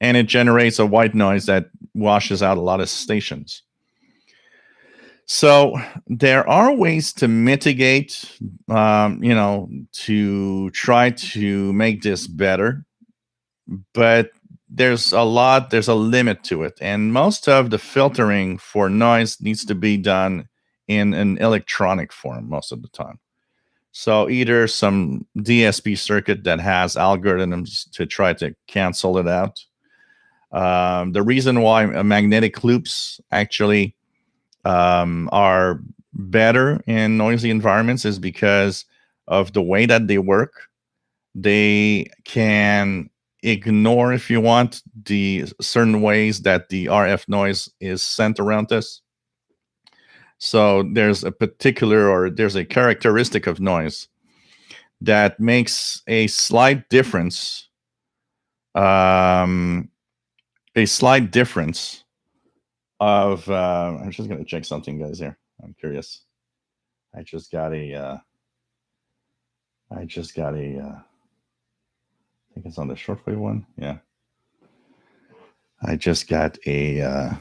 And it generates a white noise that washes out a lot of stations. So there are ways to mitigate, to try to make this better, but there's a limit to it. And most of the filtering for noise needs to be done in an electronic form most of the time. So either some DSP circuit that has algorithms to try to cancel it out. The reason why magnetic loops actually are better in noisy environments is because of the way that they work. They can ignore, if you want, the certain ways that the RF noise is sent around us. So there's a characteristic of noise that makes a slight difference. I'm just going to check something, guys, here. I'm curious. I think it's on the shortwave one. Yeah. I just got a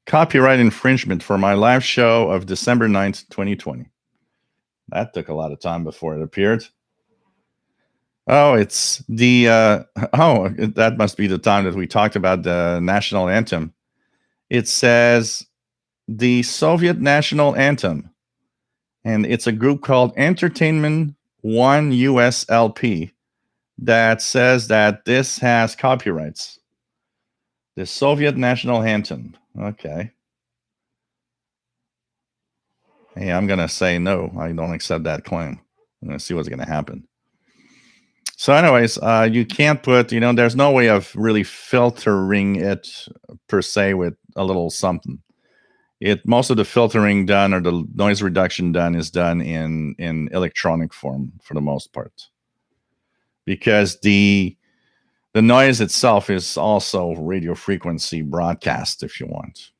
copyright infringement for my live show of December 9th, 2020. That took a lot of time before it appeared. Oh, it's the that must be the time that we talked about the national anthem. It says the Soviet national anthem, and it's a group called Entertainment One US LP that says that this has copyrights. The Soviet national anthem. Okay. Hey, I'm going to say no. I don't accept that claim. I'm going to see what's going to happen. So anyways, you can't put, there's no way of really filtering it per se with a little something. Most of the filtering done or the noise reduction done is done in electronic form for the most part. Because the noise itself is also radio frequency broadcast, if you want.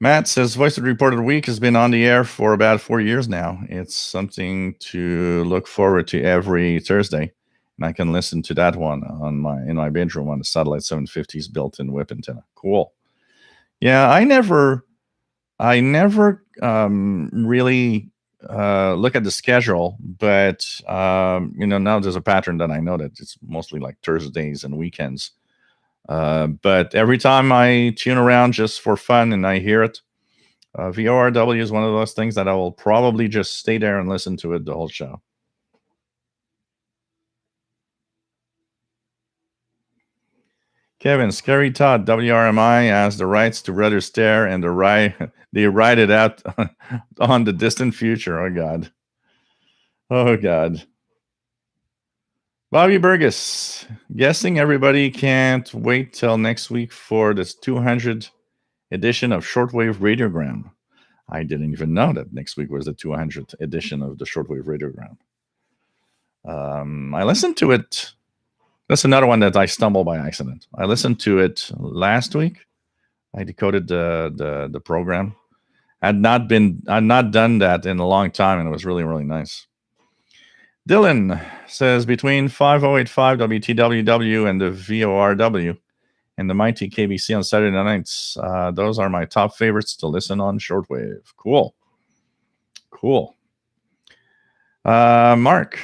Matt says, Voice of the Reported Week has been on the air for about 4 years now. It's something to look forward to every Thursday. And I can listen to that one in my bedroom on the Satellite 750's built-in whip antenna. Cool. Yeah, I never really look at the schedule, but now there's a pattern that I know that it's mostly like Thursdays and weekends. But every time I tune around just for fun and I hear it, VORW is one of those things that I will probably just stay there and listen to it the whole show. Kevin, Scary Todd, WRMI has the rights to Brother Stare and they ride it out on the distant future. Oh, God. Oh, God. Bobby Burgess, guessing everybody can't wait till next week for this 200th edition of Shortwave Radiogram. I didn't even know that next week was the 200th edition of the Shortwave Radiogram. I listened to it. That's another one that I stumbled by accident. I listened to it last week. I decoded the program. I'd not done that in a long time, and it was really, really nice. Dylan says between 5085 WTWW and the VORW and the mighty KBC on Saturday nights, those are my top favorites to listen on shortwave. Cool. Mark,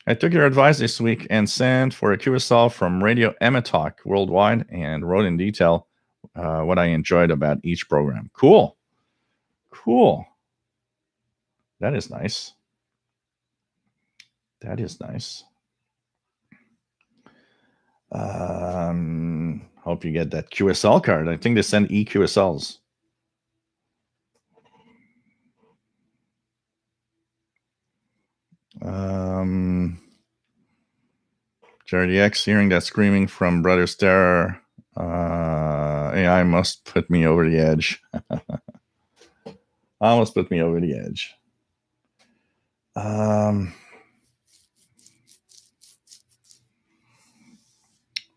I took your advice this week and sent for a QSL from Radio Emma Talk worldwide and wrote in detail what I enjoyed about each program. Cool. That is nice. Hope you get that QSL card. I think they send EQSLs. Jared X, hearing that screaming from Brother Stare, AI must put me over the edge. Almost put me over the edge.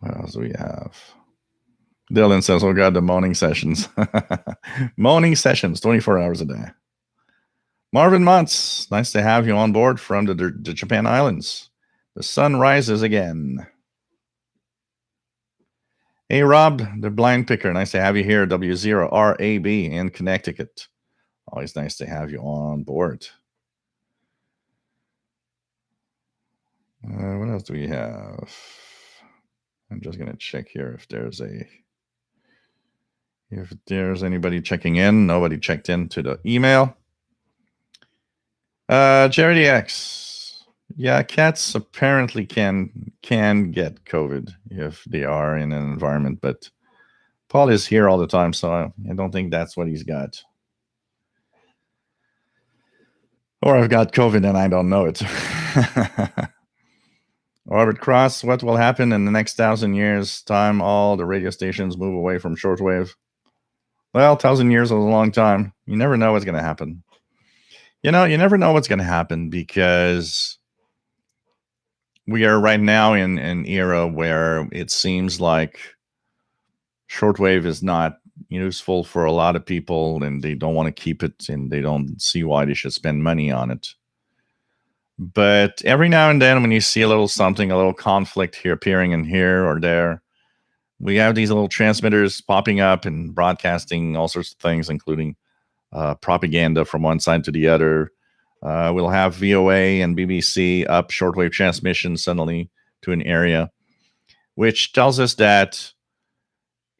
What else do we have? Dylan says, oh God, the morning sessions. Morning sessions, 24 hours a day. Marvin Montz, nice to have you on board from the Japan Islands. The sun rises again. Hey, Rob, the blind picker, nice to have you here. W0RAB in Connecticut. Always nice to have you on board. What else do we have? I'm just going to check here if there's anybody checking in. Nobody checked into the email. Charity X. Yeah, cats apparently can get COVID if they are in an environment, but Paul is here all the time, so I don't think that's what he's got. Or I've got COVID and I don't know it. Robert Cross, what will happen in the next 1,000 years' time? All the radio stations move away from shortwave. Well, 1,000 years is a long time. You never know what's going to happen. You never know what's going to happen because we are right now in an era where it seems like shortwave is not useful for a lot of people and they don't want to keep it and they don't see why they should spend money on it. But every now and then when you see a little conflict here appearing in here or there, we have these little transmitters popping up and broadcasting all sorts of things, including propaganda from one side to the other. We'll have VOA and BBC up shortwave transmission suddenly to an area, which tells us that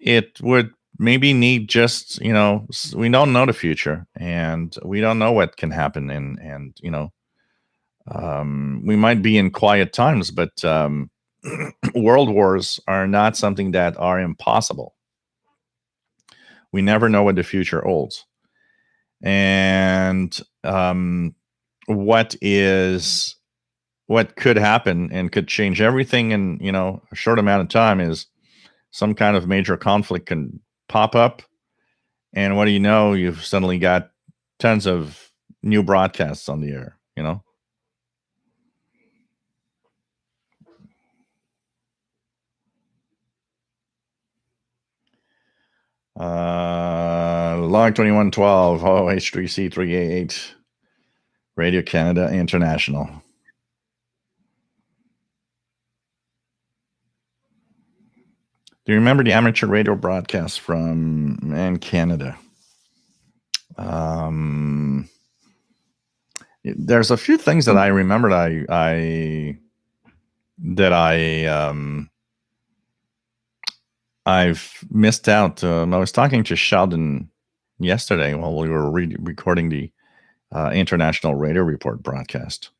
it would maybe need just, we don't know the future and we don't know what can happen. And we might be in quiet times, but world wars are not something that are impossible. We never know what the future holds. And what could happen and could change everything in a short amount of time is some kind of major conflict can pop up, and what do you know, you've suddenly got tons of new broadcasts on the air. Log 2112 H3C388 Radio Canada International. Do you remember the amateur radio broadcast from Canada? There's a few things that I remembered I've missed out. I was talking to Sheldon yesterday while we were recording the International Radio Report broadcast.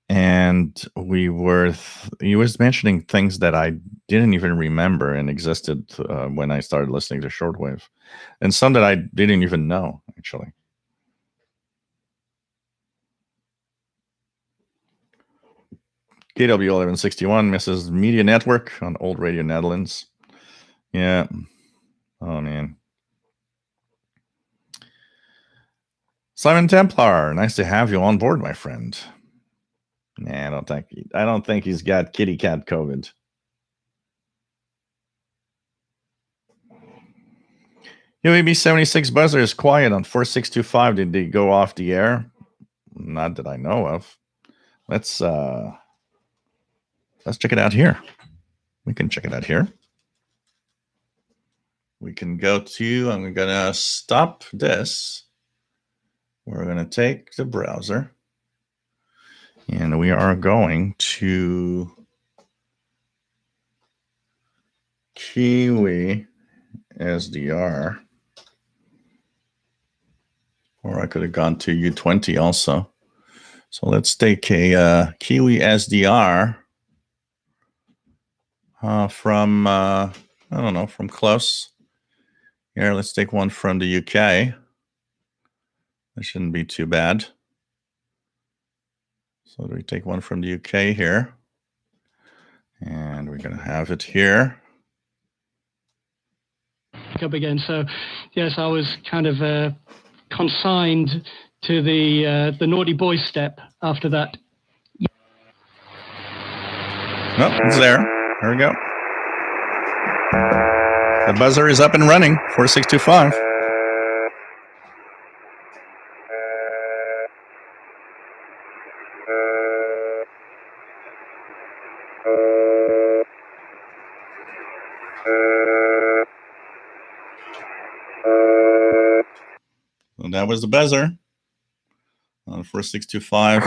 And he was mentioning things that I didn't even remember and existed when I started listening to Shortwave, and some that I didn't even know, actually. KW 1161 Mrs. Media Network on Old Radio Netherlands. Yeah. Oh, man. Simon Templar, nice to have you on board, my friend. Nah, I don't think he's got kitty cat COVID. UAB 76 buzzer is quiet on 4625. Did they go off the air? Not that I know of. Let's check it out here. We can check it out here. We can go to, I'm gonna stop this. We're gonna take the browser and we are going to Kiwi SDR, or I could have gone to U20 also. So let's take a Kiwi SDR from, I don't know, from close. Here, let's take one from the UK. That shouldn't be too bad. So we take one from the UK here. And we're going to have it here. Up again. So, yes, I was kind of consigned to the naughty boy step after that. Nope, it's there. There we go. The buzzer is up and running, 4625. So that was the buzzer on 4625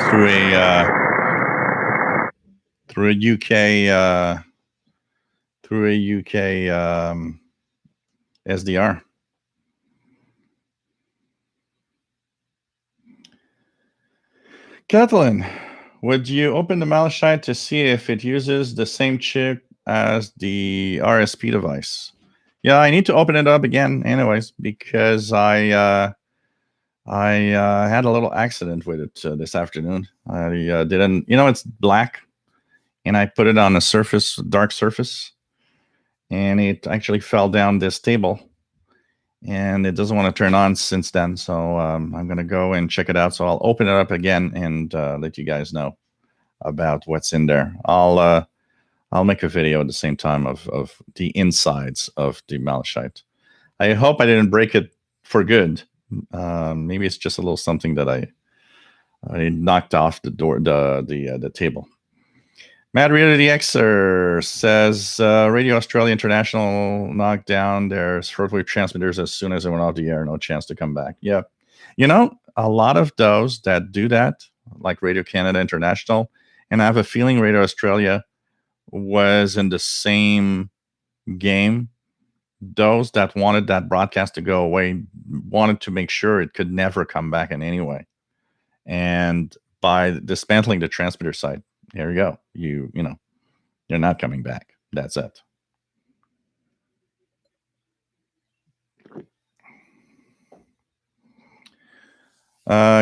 through a UK SDR. Kathleen, would you open the Malachite to see if it uses the same chip as the RSP device? Yeah, I need to open it up again anyways, because I had a little accident with it this afternoon. I didn't, it's black, and I put it on a surface, dark surface, and it actually fell down this table, and it doesn't want to turn on since then. So I'm going to go and check it out. So I'll open it up again and let you guys know about what's in there. I'll make a video at the same time of the insides of the Malachite. I hope I didn't break it for good. Maybe it's just a little something that I knocked off the door, the table. Mad Reality Xer says Radio Australia International knocked down their shortwave transmitters as soon as they went off the air. No chance to come back. Yeah, a lot of those that do that, like Radio Canada International, and I have a feeling Radio Australia was in the same game. Those that wanted that broadcast to go away wanted to make sure it could never come back in any way. And by dismantling the transmitter site, here you go. You're not coming back. That's it.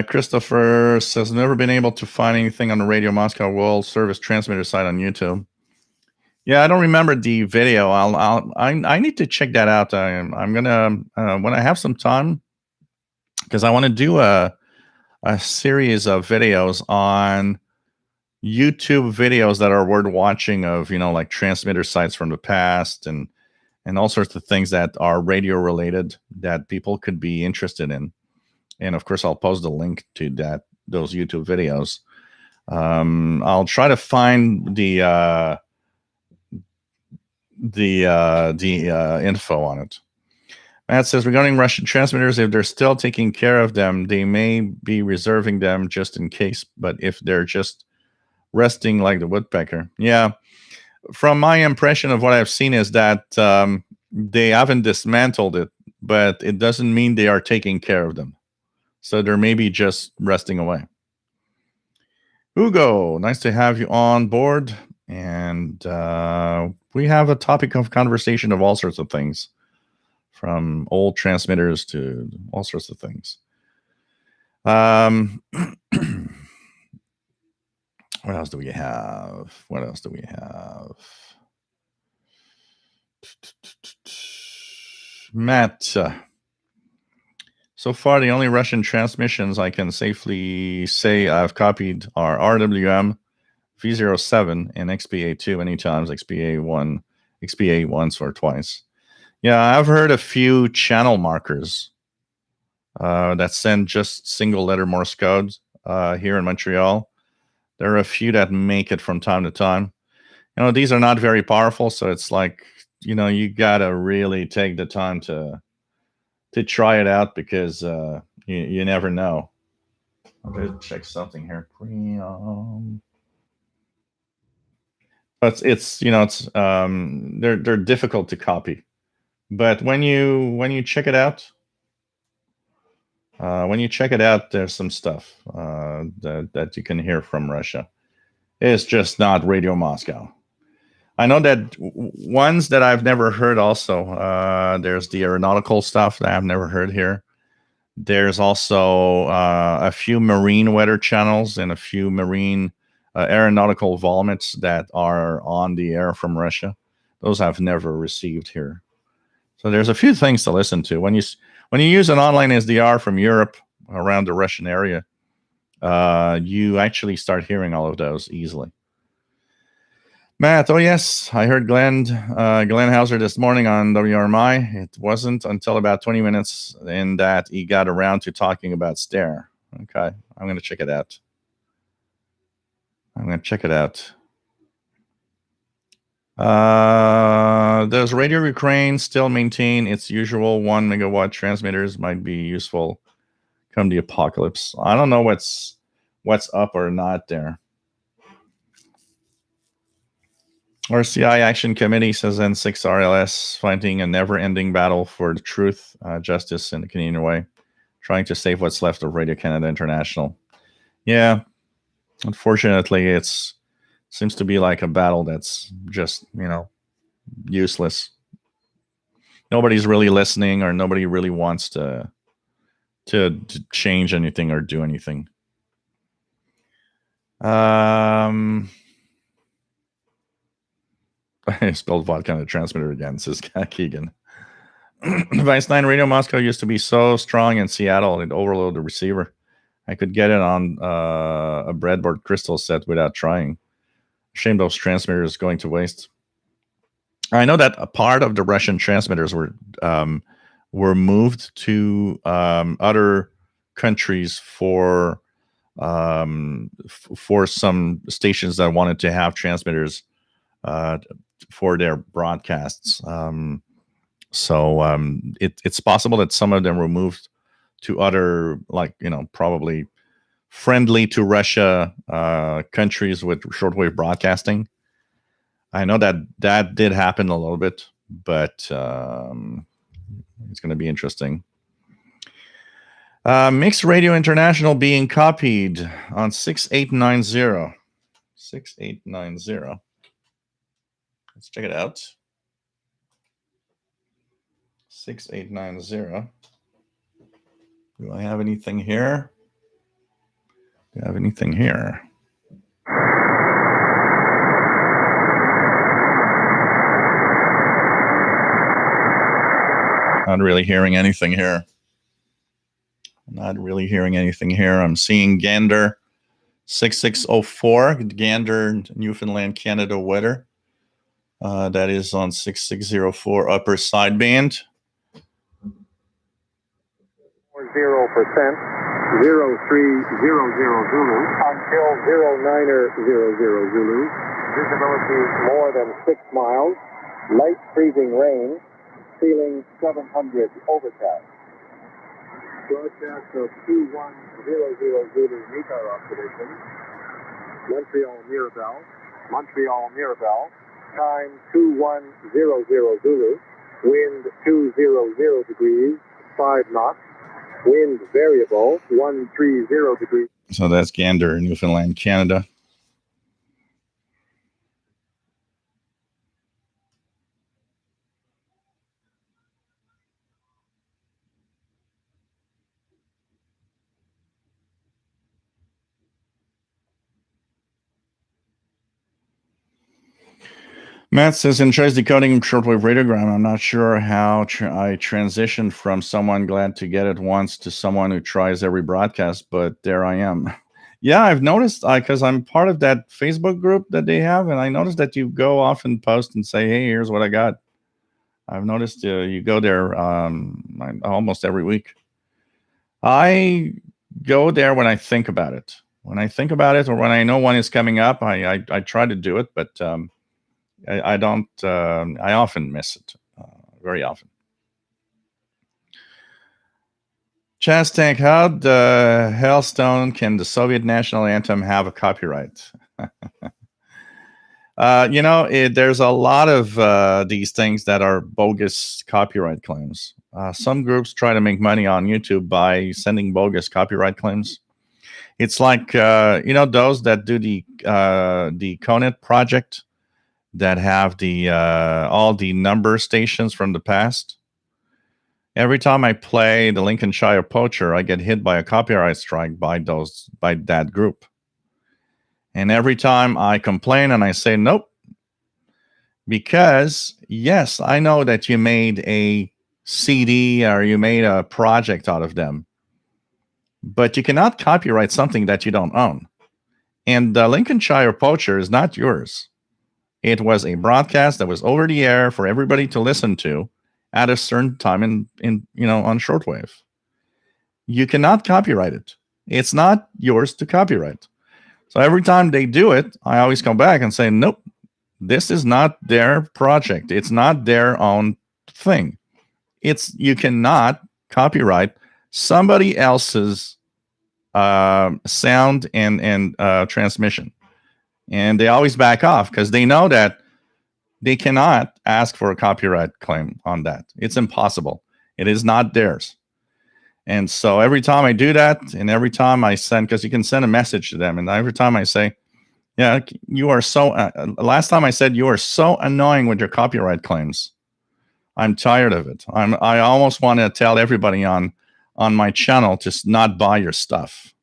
Christopher says, never been able to find anything on the Radio Moscow World Service transmitter site on YouTube. Yeah, I don't remember the video. I need to check that out. I'm gonna when I have some time, because I want to do a series of videos on YouTube videos that are worth watching of like transmitter sites from the past and all sorts of things that are radio related that people could be interested in. And of course, I'll post the link to those YouTube videos. I'll try to find the info on it. Matt says, regarding Russian transmitters, if they're still taking care of them, they may be reserving them just in case. But if they're just resting like the woodpecker, yeah. From my impression of what I've seen is that they haven't dismantled it. but it doesn't mean they are taking care of them. So they're maybe just resting away. Hugo, nice to have you on board. And we have a topic of conversation of all sorts of things, from old transmitters to all sorts of things. What else do we have? Matt, so far the only Russian transmissions I can safely say I've copied are RWM, V07, and XPA2 many times, XPA once or twice. Yeah, I've heard a few channel markers that send just single letter Morse codes here in Montreal. There are a few that make it from time to time. These are not very powerful, so it's like, you gotta really take the time to try it out, because you never know. I'm gonna check something here. But it's they're difficult to copy. But when you check it out, there's some stuff that you can hear from Russia. It's just not Radio Moscow. I know that ones that I've never heard also, there's the aeronautical stuff that I've never heard here. There's also a few marine weather channels and a few marine aeronautical vomits that are on the air from Russia. Those I've never received here. So there's a few things to listen to. When you use an online SDR from Europe around the Russian area, you actually start hearing all of those easily. Matt, oh yes, I heard Glenn Hauser this morning on WRMI. It wasn't until about 20 minutes in that he got around to talking about Stare. Okay, I'm going to check it out. Does Radio Ukraine still maintain its usual 1 megawatt transmitters? Might be useful come the apocalypse. I don't know what's up or not there. RCI Action Committee says N6 RLS fighting a never-ending battle for the truth, justice in the Canadian way, trying to save what's left of Radio Canada International. Yeah, unfortunately, it seems to be like a battle that's just, useless. Nobody's really listening, or nobody really wants to change anything or do anything. I spelled vodka on the transmitter again, says Keegan. Vice 9 Radio Moscow used to be so strong in Seattle, it overloaded the receiver. I could get it on a breadboard crystal set without trying. Shame those transmitters going to waste. I know that a part of the Russian transmitters were moved to other countries for some stations that wanted to have transmitters for their broadcasts. So it's possible that some of them were moved to other, probably friendly to Russia countries with shortwave broadcasting. I know that did happen a little bit, but it's going to be interesting. Mixed Radio International being copied on 6890. 6890. Let's check it out. 6890. Do I have anything here? Not really hearing anything here. I'm seeing Gander 6604, Gander, Newfoundland, Canada weather. That is on 6604 upper sideband. 0%, 0300 Zulu until 0900 Zulu. Visibility more than 6 miles. Light freezing rain. Ceiling 700 overcast. Broadcast of 2100 Zulu MECAR observation. Montreal Mirabel. Time 2100 Zulu. Wind 200 degrees, 5 knots. Wind variable 130 degrees. So that's Gander, Newfoundland, Canada. Matt says, in choice decoding shortwave radiogram, I'm not sure how I transitioned from someone glad to get it once to someone who tries every broadcast, but there I am. Yeah, I've noticed, because I'm part of that Facebook group that they have, and I noticed that you go off and post and say, hey, here's what I got. I've noticed you go there almost every week. I go there when I think about it. When I think about it or when I know one is coming up, I try to do it, but I don't. I often miss it, very often. Chaz Tank, how the hellstone can the Soviet national anthem have a copyright? There's a lot of these things that are bogus copyright claims. Some groups try to make money on YouTube by sending bogus copyright claims. It's like those that do the Conet project, that have the all the number stations from the past. Every time I play the Lincolnshire Poacher, I get hit by a copyright strike by that group. And every time I complain and I say nope, because yes, I know that you made a CD or you made a project out of them, but you cannot copyright something that you don't own. And the Lincolnshire Poacher is not yours. It was a broadcast that was over the air for everybody to listen to at a certain time in on shortwave. You cannot copyright it. It's not yours to copyright. So every time they do it, I always come back and say, nope, this is not their project. It's not their own thing. You cannot copyright somebody else's sound and transmission. And they always back off because they know that they cannot ask for a copyright claim on that. It's impossible. It is not theirs. And so every time I do that, and every time I send, because you can send a message to them, and every time I say, yeah, you are so, last time I said, you are so annoying with your copyright claims. I'm tired of it. I almost want to tell everybody on my channel to not buy your stuff.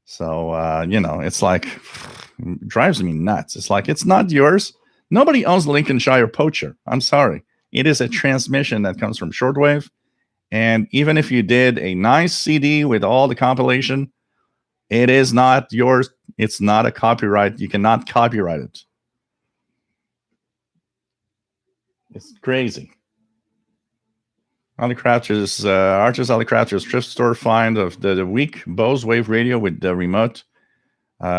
So, it's like, it drives me nuts. It's like, it's not yours. Nobody owns the Lincolnshire Poacher. I'm sorry. It is a transmission that comes from shortwave. And even if you did a nice CD with all the compilation, it is not yours. It's not a copyright. You cannot copyright it. It's crazy. Archers Crafters thrift store find of the week, Bose Wave radio with the remote,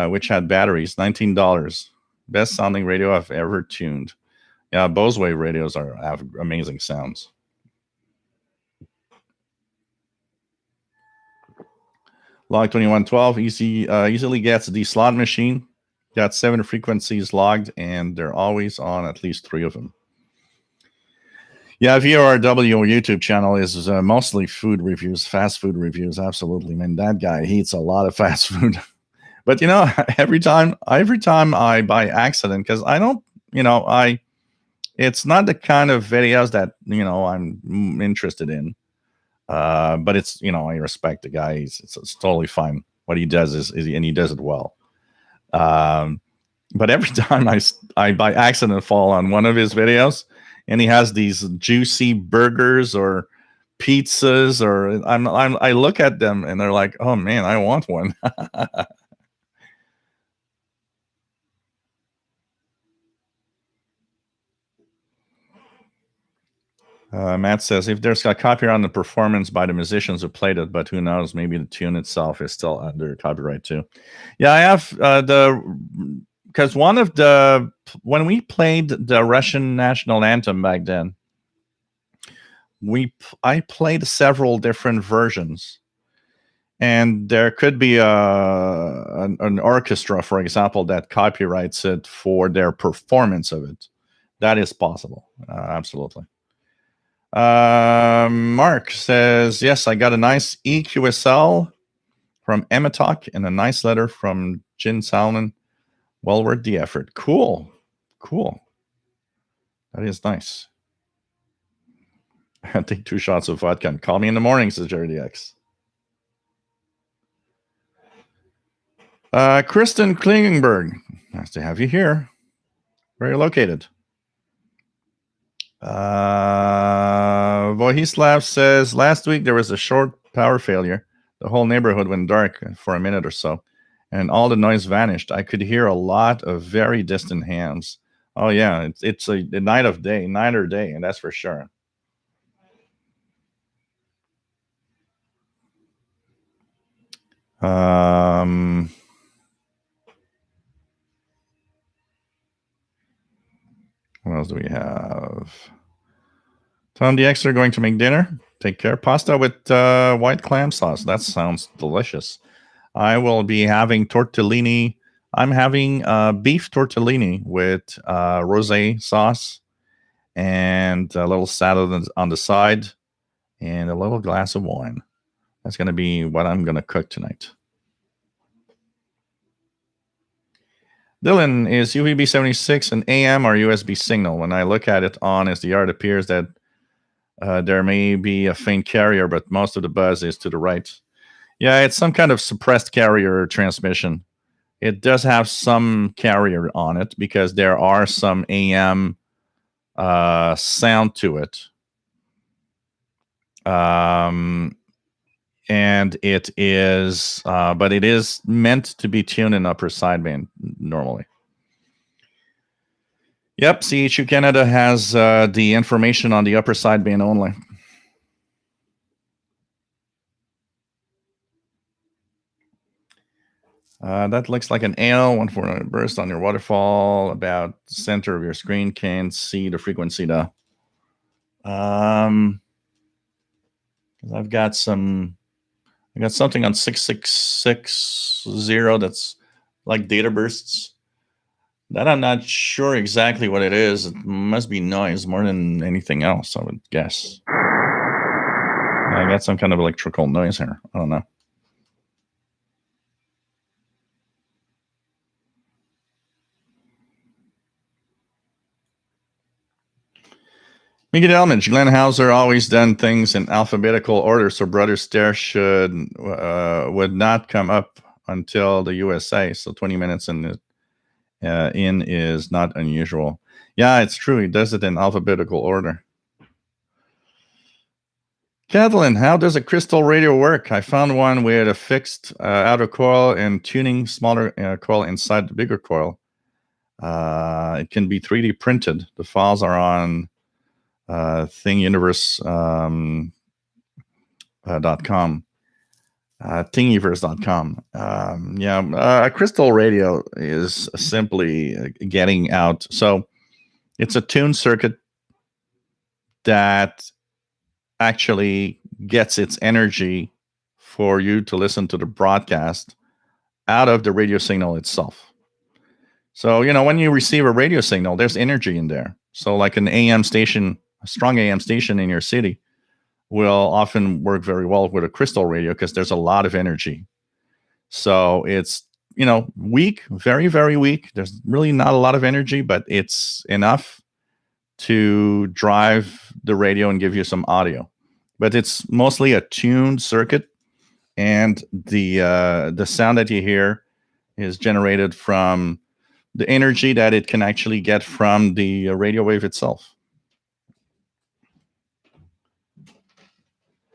which had batteries, $19. Best sounding radio I've ever tuned. Yeah, Bose Wave radios have amazing sounds. Log 2112 easily gets the slot machine. Got 7 frequencies logged, and they're always on at least 3 of them. Yeah, VORW YouTube channel is mostly food reviews, fast food reviews. Absolutely, man. That guy eats a lot of fast food. But every time I by accident, because I don't, it's not the kind of videos that I'm interested in. But it's I respect the guy. It's totally fine. What he does is and he does it well. But every time I by accident fall on one of his videos, and he has these juicy burgers or pizzas, or I look at them and they're like, oh man, I want one. Matt says, if there's a copyright on the performance by the musicians who played it, but who knows, maybe the tune itself is still under copyright too. Yeah, I have because when we played the Russian national anthem back then, I played several different versions. And there could be an orchestra, for example, that copyrights it for their performance of it. That is possible. Absolutely. Mark says, yes, I got a nice EQSL from Ematalk and a nice letter from Jin Salmon. Well worth the effort. Cool. That is nice. I take 2 shots of vodka and call me in the morning, says Jerry DX. Kristen Klingenberg, nice to have you here. Where are you located? Vohislav says, last week there was a short power failure. The whole neighborhood went dark for a minute or so, and all the noise vanished. I could hear a lot of very distant hams. Oh, yeah, it's a night or day, and that's for sure. What else do we have? Tom DX are going to make dinner. Take care. Pasta with white clam sauce. That sounds delicious. I will be having tortellini. I'm having beef tortellini with rosé sauce and a little salad on the side and a little glass of wine. That's going to be what I'm going to cook tonight. Dylan, is UVB76 an AM or USB signal? When I look at it on SDR, it appears that there may be a faint carrier, but most of the buzz is to the right. Yeah, it's some kind of suppressed carrier transmission. It does have some carrier on it because there are some AM sound to it. And it is, but it is meant to be tuned in upper sideband normally. Yep, CHU Canada has the information on the upper sideband only. That looks like an L, 149 burst on your waterfall, about the center of your screen. Can't see the frequency though. I've got something on 6660 that's like data bursts. That I'm not sure exactly what it is. It must be noise more than anything else, I would guess. I got some kind of electrical noise here. I don't know. Mickey Delmage, Glenn Hauser always done things in alphabetical order, so Brother Stare would not come up until the USA. So 20 minutes in is not unusual. Yeah, it's true. He does it in alphabetical order. Kathleen, how does a crystal radio work? I found one with a fixed outer coil and tuning smaller coil inside the bigger coil. It can be 3D printed. The files are on thingiverse.com. Thingiverse.com. A crystal radio is simply getting out. So it's a tuned circuit that actually gets its energy for you to listen to the broadcast out of the radio signal itself. So, when you receive a radio signal, there's energy in there. So like an AM station, a strong AM station in your city will often work very well with a crystal radio because there's a lot of energy. So it's, weak, very, very weak. There's really not a lot of energy, but it's enough to drive the radio and give you some audio. But it's mostly a tuned circuit, and the sound that you hear is generated from the energy that it can actually get from the radio wave itself.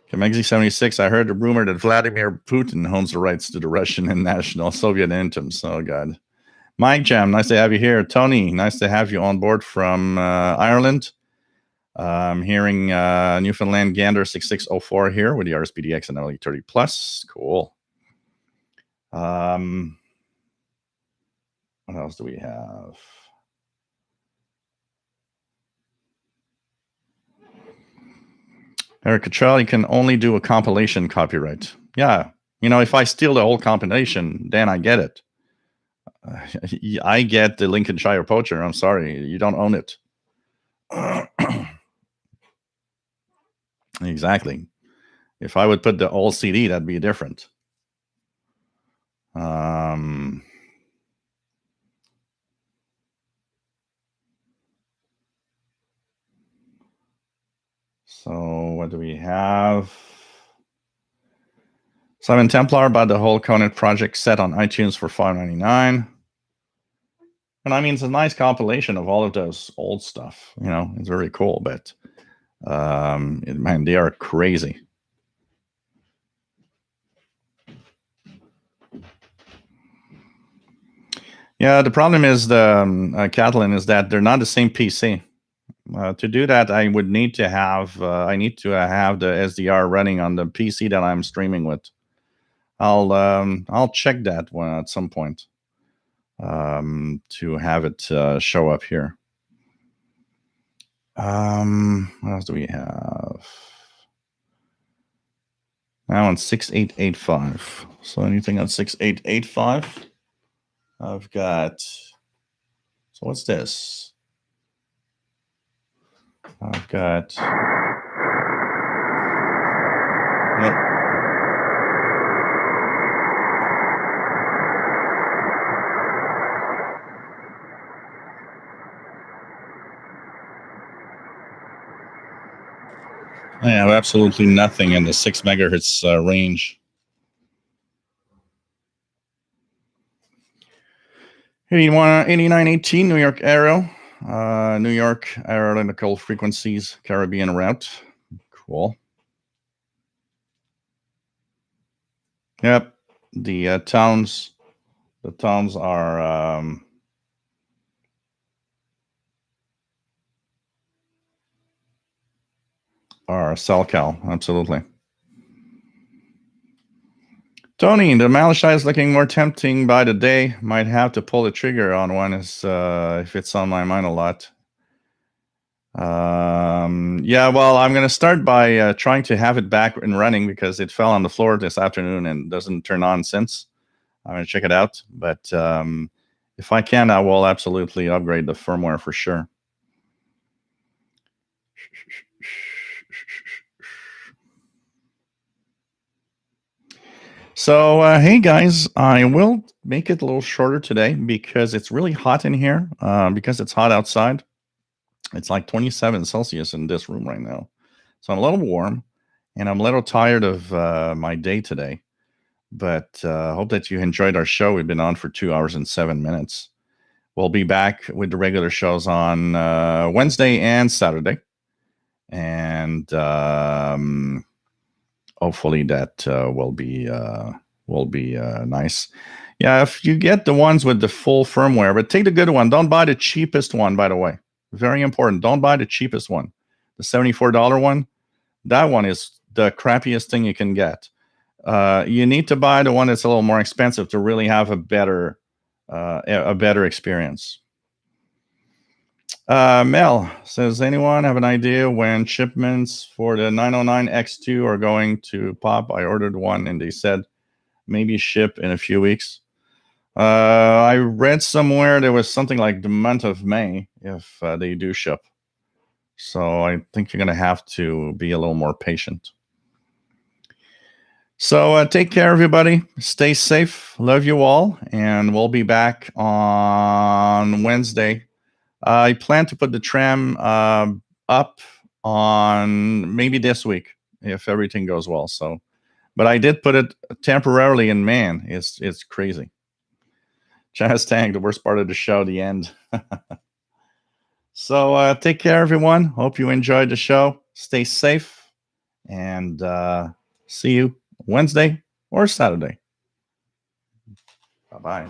Kamexi 76, I heard the rumor that Vladimir Putin owns the rights to the Russian and National Soviet anthems. Oh, God. Mike Jam, nice to have you here. Tony, nice to have you on board from Ireland. I'm hearing Newfoundland Gander 6604 here with the RSPDX and LE 30 Plus. Cool. What else do we have? Eric Cottrell, you can only do a compilation copyright. Yeah. If I steal the whole compilation, then I get it. I get the Lincolnshire Poacher. I'm sorry. You don't own it. Exactly. If I would put the old CD, that'd be different. So what do we have? Simon Templar about the whole Conan project set on iTunes for $5.99. And I mean, it's a nice compilation of all of those old stuff. You know, it's very cool, but man, they are crazy. Yeah, the problem is Catalan, is that they're not the same PC. To do that, I would need to have the SDR running on the PC that I'm streaming with. I'll check that one at some point to have it show up here. What else do we have? Now on 6885. So anything on 6885? I've got. So what's this? I've got. Nope. I have absolutely nothing in the 6 megahertz range. 8918 New York Aero. New York aeronautical frequencies, Caribbean route. Cool. Yep. The towns are SoCal, absolutely. Tony, the Malachite is looking more tempting by the day. Might have to pull the trigger on one if it's on my mind a lot. Yeah, well, I'm going to start by trying to have it back and running because it fell on the floor this afternoon and doesn't turn on since. I'm going to check it out. But if I can, I will absolutely upgrade the firmware for sure. So, hey guys, I will make it a little shorter today because it's really hot in here, because it's hot outside. It's like 27 Celsius in this room right now. So I'm a little warm and I'm a little tired of my day today. But hope that you enjoyed our show. We've been on for 2 hours and 7 minutes. We'll be back with the regular shows on Wednesday and Saturday. And hopefully that will be nice. Yeah, if you get the ones with the full firmware, but take the good one. Don't buy the cheapest one, by the way. Very important. Don't buy the cheapest one. The $74 one, that one is the crappiest thing you can get. You need to buy the one that's a little more expensive to really have a better experience. Mel says, anyone have an idea when shipments for the 909 X2 are going to pop? I ordered one and they said maybe ship in a few weeks. I read somewhere there was something like the month of May if they do ship. So I think you're going to have to be a little more patient. So take care, everybody. Stay safe. Love you all. And we'll be back on Wednesday. I plan to put the tram up on maybe this week if everything goes well. So, but I did put it temporarily, and man, it's crazy. Jazz Tang, the worst part of the show, the end. So take care, everyone. Hope you enjoyed the show. Stay safe, and see you Wednesday or Saturday. Bye-bye.